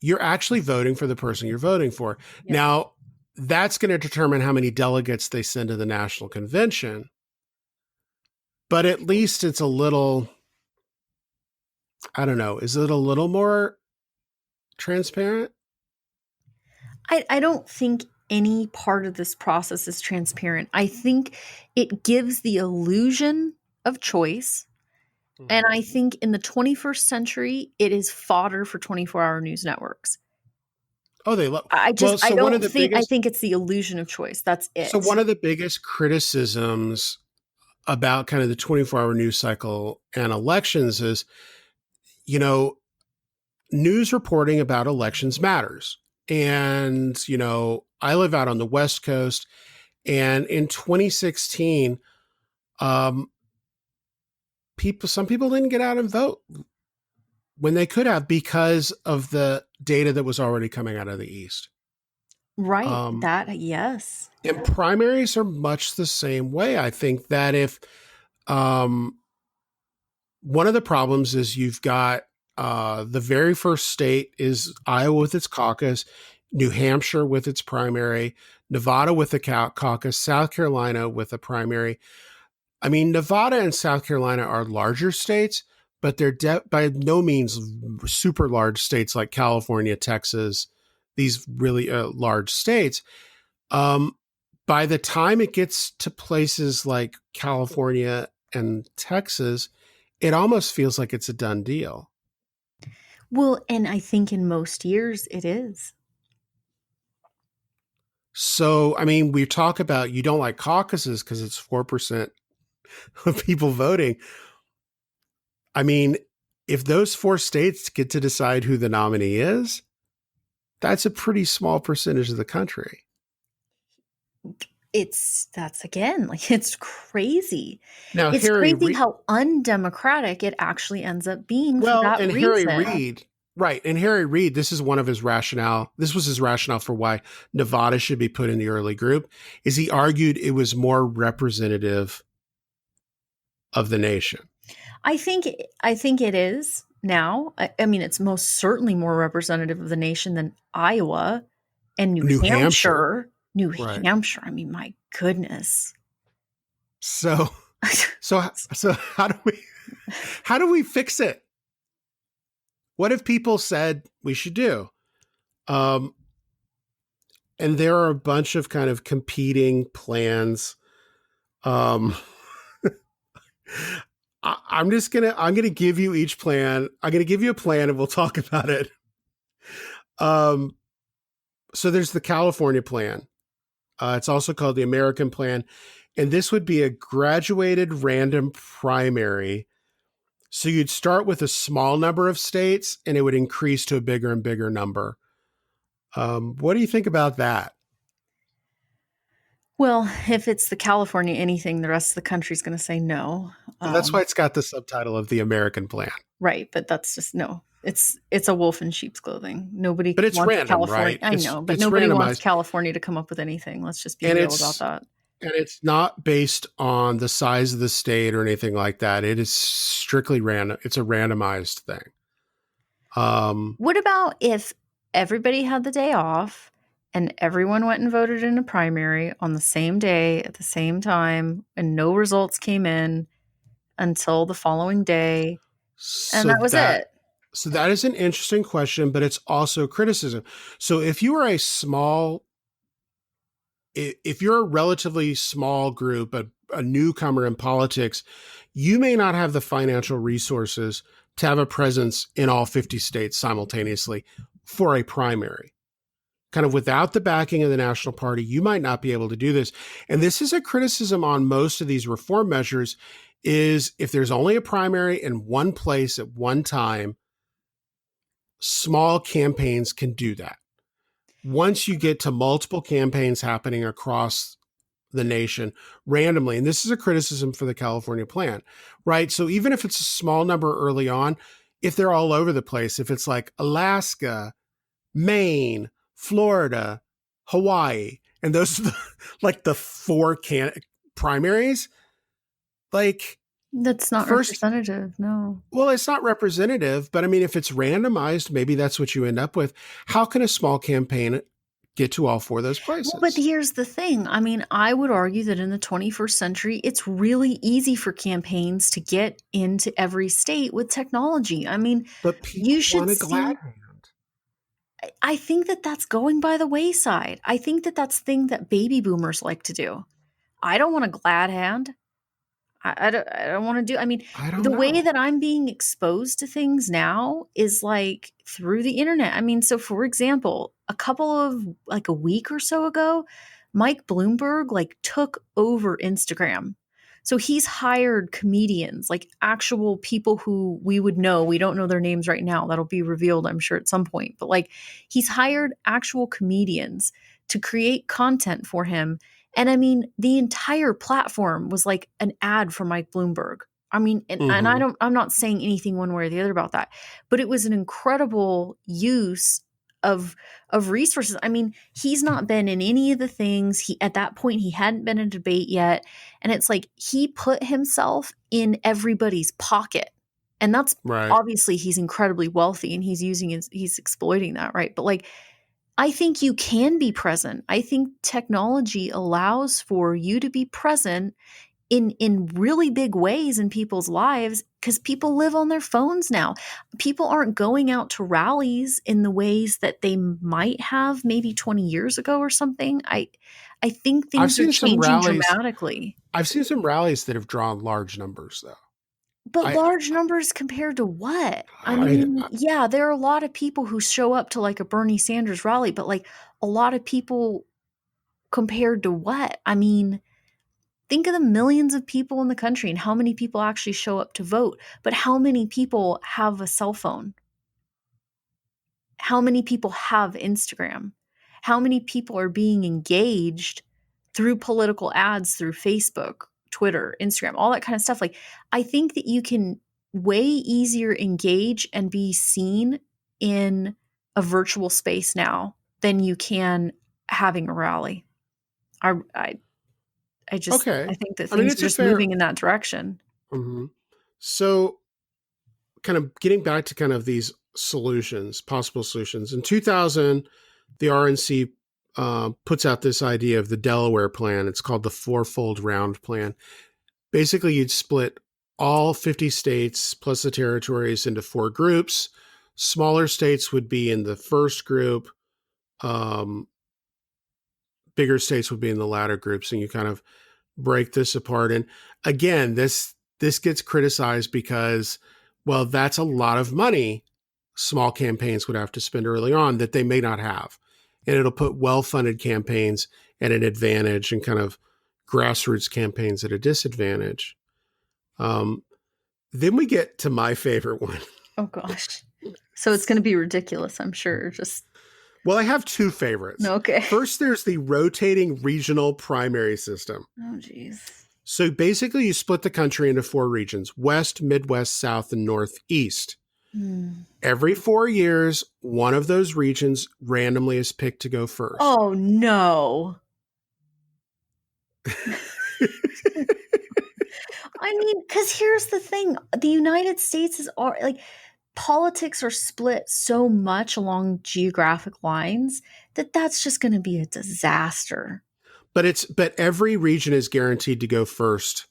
you're actually voting for the person you're voting for. Yeah. Now, that's going to determine how many delegates they send to the national convention. But at least it's a little, I don't know, is it a little more transparent? I don't think any part of this process is transparent. I think it gives the illusion of choice. And I think in the 21st century, it is fodder for 24-hour news networks. Oh, they love. I Well, so one of the think, I biggest, think it's the illusion of choice. That's it. so one of the biggest criticisms about kind of the 24-hour news cycle and elections is, you know, news reporting about elections matters. And, you know, I live out on the West Coast, and in 2016, some people didn't get out and vote when they could have because of the data that was already coming out of the East. Right. Yes. And primaries are much the same way. I think that if one of the problems is you've got the very first state is Iowa with its caucus, New Hampshire with its primary, Nevada with the caucus, South Carolina with a primary. I mean, Nevada and South Carolina are larger states, but they're by no means super large states like California, Texas, these really large states. By the time it gets to places like California and Texas, it almost feels like it's a done deal. Well, and I think in most years it is. So, I mean, we talk about you don't like caucuses because it's 4% of people voting. I mean, if those 4 states get to decide who the nominee is, that's a pretty small percentage of the country. That's again, like, it's crazy. Now, It's crazy how undemocratic it actually ends up being for that and reason. Harry Reid, right. And Harry Reid, this is one of his rationale. This was his rationale for why Nevada should be put in the early group, is he argued it was more representative of the nation. I think it is now. I mean, it's most certainly more representative of the nation than Iowa and New Hampshire. New Right. Hampshire. I mean, my goodness. So how do we fix it? What if people said we should do? And there are a bunch of kind of competing plans. I'm gonna give you each plan. I'm gonna give you a plan and we'll talk about it. So there's the California plan. It's also called the American plan. And this would be a graduated random primary. So you'd start with a small number of states and it would increase to a bigger and bigger number. What do you think about that? Well, if it's the California anything, the rest of the country's going to say no. Well, that's why Um, it's got the subtitle of the American plan. right, but that's just no. It's a wolf in sheep's clothing. Nobody But it's wants random, California. right? I know, but It's nobody wants randomized, California to come up with anything. Let's just be and real about that. it's not based on the size of the state or anything like that. It is strictly random. It's a randomized thing. What about if everybody had the day off and everyone went and voted in a primary on the same day at the same time and no results came in until the following day and so that was that it? so that is an interesting question, but it's also criticism. So if you are if you're a relatively small group, a newcomer in politics, you may not have the financial resources to have a presence in all 50 states simultaneously for a primary. Kind of without the backing of the national party, you might not be able to do this. And this is a criticism on most of these reform measures is if there's only a primary in one place at one time, small campaigns can do that. Once you get to multiple campaigns happening across the nation randomly, and this is a criticism for the California plan, right? So even if it's a small number early on, if they're all over the place, if it's like Alaska, Maine, Florida, Hawaii, and those are like the four primaries, like That's not first, representative, no. well, it's not representative, but I mean, if it's randomized, maybe that's what you end up with. How can a small campaign get to all four of those Well, but places? here's the thing. I mean, I would argue that in the 21st century, it's really easy for campaigns to get into every state with technology. I mean, But you people should want a glad see. hand. I think that that's going by the wayside. I think that that's the thing that baby boomers like to do. I don't want a glad hand. I don't want to do. I mean, I don't the way know. that I'm being exposed to things now is like through the internet. I mean, so for example, a couple of like a week or so ago, Mike Bloomberg like took over Instagram. So he's hired comedians, like actual people who we would know. We don't know their names right now. That'll be revealed, I'm sure, at some point. But like he's hired actual comedians to create content for him, and I mean, the entire platform was like an ad for Mike Bloomberg. I mean, and Mm-hmm. I'm not saying anything one way or the other about that, but it was an incredible use of resources. I mean, he's not been in any of the things. He at that point he hadn't been in a debate yet. And it's like he put himself in everybody's pocket. And that's Right. obviously he's incredibly wealthy and he's exploiting that, right? But like I think you can be present. I think technology allows for you to be present in really big ways in people's lives because people live on their phones now. People aren't going out to rallies in the ways that they might have maybe 20 years ago or something. I think I've things are seen some changing rallies. dramatically. I've seen some rallies that have drawn large numbers, though. But I, large numbers compared to what? I I, mean, yeah, there are a lot of people who show up to like a Bernie Sanders rally, but like a lot of people compared to what? I mean, think of the millions of people in the country and how many people actually show up to vote, but how many people have a cell phone? How many people have Instagram? How many people are being engaged through political ads through Facebook, Twitter, Instagram, all that kind of stuff? Like, I think that you can way easier engage and be seen in a virtual space now than you can having a rally. I I okay. think that I mean, things are it's a just fair. moving in that direction. Mhm. So, kind of getting back to kind of these solutions, possible solutions. In 2000, the RNC puts out this idea of the Delaware Plan. It's called the fourfold round plan. Basically, you'd split all 50 states plus the territories into four groups. Smaller states would be in the first group. Um, Bigger states would be in the latter groups, and you kind of break this apart. And again, this gets criticized because, well, that's a lot of money small campaigns would have to spend early on that they may not have. And it'll put well-funded campaigns at an advantage and kind of grassroots campaigns at a disadvantage. Um, then we get to my favorite one. Oh gosh. So it's going to be ridiculous, I'm sure. Just Well, I have two favorites. Okay. First, there's the rotating regional primary system. Oh, geez. So basically, you split the country into 4 regions: West, Midwest, South, and Northeast. Every 4 years, one of those regions randomly is picked to go first. Oh, no. I mean, because here's the thing. The United States is like, politics are split so much along geographic lines that that's just going to be a disaster. But every region is guaranteed to go first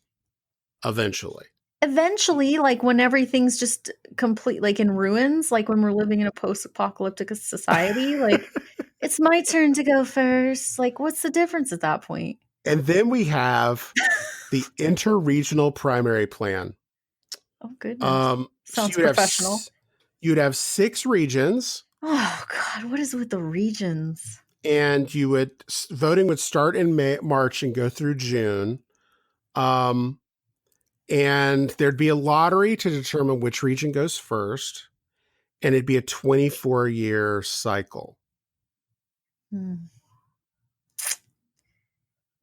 eventually. Eventually, like when everything's just complete, like in ruins, like when we're living in a post-apocalyptic society, like it's my turn to go first. Like, what's the difference at that point? And then we have the interregional primary plan. Oh, goodness. Sounds professional. You'd have 6 regions. Oh, God. What is with the regions? And voting would start in March and go through June. And there'd be a lottery to determine which region goes first. And it'd be a 24-year cycle.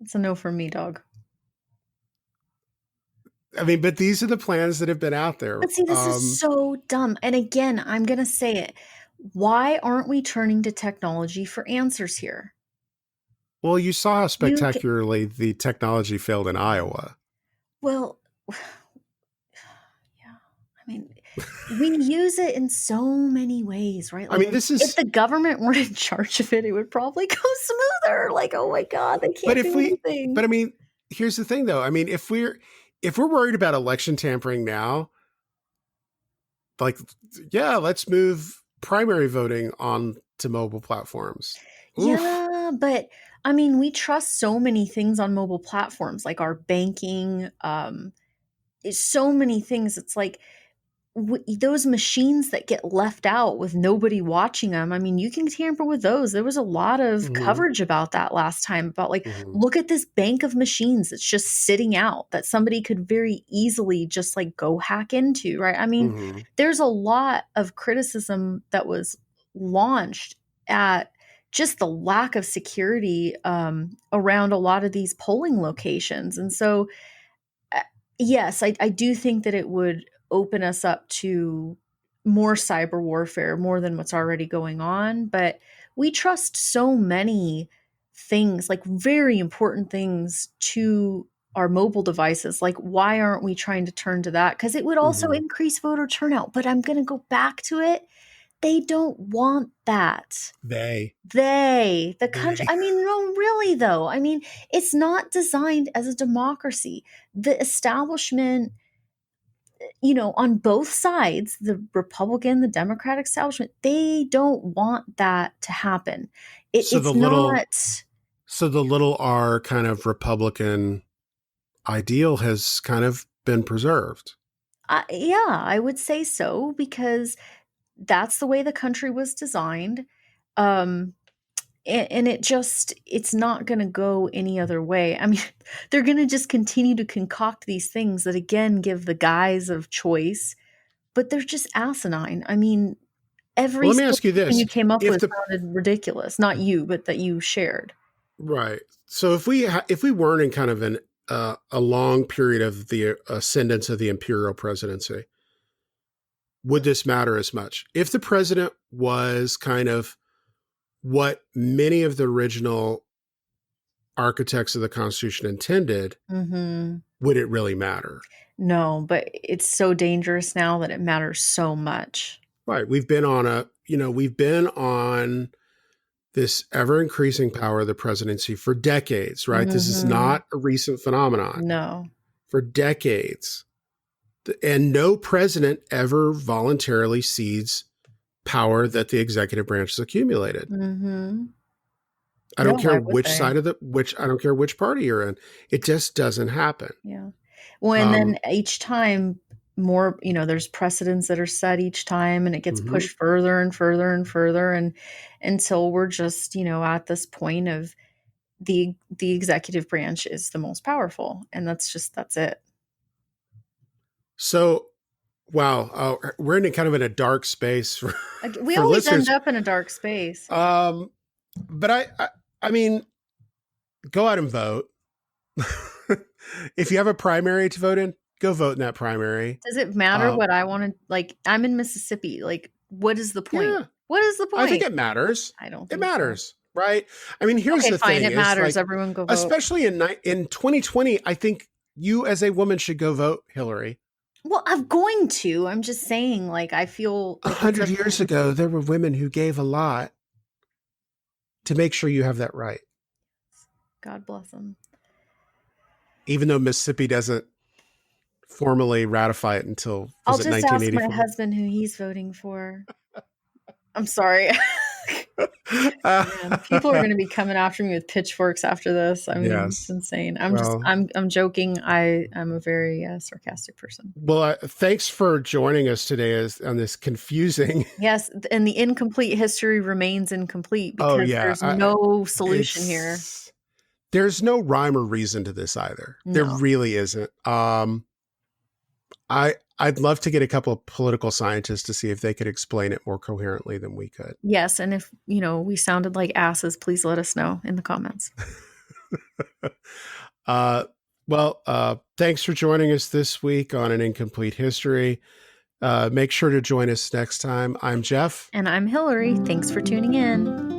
It's a no for me, dog. I mean, but these are the plans that have been out there. But see, this is so dumb. And again, I'm going to say it. Why aren't we turning to technology for answers here? Well, you saw how spectacularly the technology failed in Iowa. Well, yeah. I mean, we use it in so many ways, right? Like, I mean, if the government were in charge of it, it would probably go smoother. Like, oh my God, they can't do anything. But I mean, here's the thing, though. I mean, if we're worried about election tampering now, like, yeah, let's move primary voting on to mobile platforms. Oof. Yeah, but I mean, we trust so many things on mobile platforms, like our banking, so many things. It's like those machines that get left out with nobody watching them. I mean, you can tamper with those. There was a lot of coverage about that last time, about like, look at this bank of machines that's just sitting out that somebody could very easily just like go hack into, right? I mean, there's a lot of criticism that was launched at just the lack of security around a lot of these polling locations. And so, yes, I do think that it would open us up to more cyber warfare, more than what's already going on. But we trust so many things, like very important things, to our mobile devices. Like, why aren't we trying to turn to that? Because it would also increase voter turnout. But I'm going to go back to it. They don't want that. The country. I mean, no, really, though. I mean, it's not designed as a democracy. The establishment, on both sides, the Republican, the Democratic establishment, they don't want that to happen. So the little r kind of Republican ideal has kind of been preserved. Yeah, I would say so, because that's the way the country was designed. And it's not going to go any other way. I mean, they're going to just continue to concoct these things that, again, give the guise of choice, but they're just asimine. I mean, let me ask you this: you came up with sounded ridiculous. Not you, but that you shared. Right. So if we weren't in kind of a long period of the ascendance of the imperial presidency, would this matter as much? If the president was kind of what many of the original architects of the Constitution intended, would it really matter? No, but it's so dangerous now that it matters so much. Right. We've been on this ever increasing power of the presidency for decades, right? This is not a recent phenomenon. No. For decades. And no president ever voluntarily cedes power that the executive branch has accumulated. I don't care which side of I don't care which party you're in. It just doesn't happen. Yeah. Well, and then each time more, there's precedents that are set each time, and it gets pushed further and further and further. And until we're just, at this point of the executive branch is the most powerful. And that's it. So Wow. We're in kind of in a dark space for, We for always listeners. end up in a dark space. But I mean, go out and vote. If you have a primary to vote in, go vote in that primary. Does it matter what I want to, like, I'm in Mississippi. Like, what is the point? Yeah. What is the point? I think it matters. I don't It think matters, right? I mean, here's Okay, the fine. thing. It matters. Like, Everyone go vote. especially in 2020, I think you as a woman should go vote, Hillary. Well, I'm going to. I'm just saying, like, I feel like 100 years ago, there were women who gave a lot to make sure you have that right. God bless them. Even though Mississippi doesn't formally ratify it until I'll just ask 1984? my husband who he's voting for. I'm sorry. Man, people are going to be coming after me with pitchforks after this. I mean, it's insane. I'm joking. I'm a very sarcastic person. Well, thanks for joining us today on this confusing. Yes, and the incomplete history remains incomplete because there's no solution here. There's no rhyme or reason to this either. No. There really isn't. I'd love to get a couple of political scientists to see if they could explain it more coherently than we could. Yes, and if we sounded like asses, please let us know in the comments. Thanks for joining us this week on An Incomplete History. Make sure to join us next time. I'm Geoff. And I'm Hilary. Thanks for tuning in.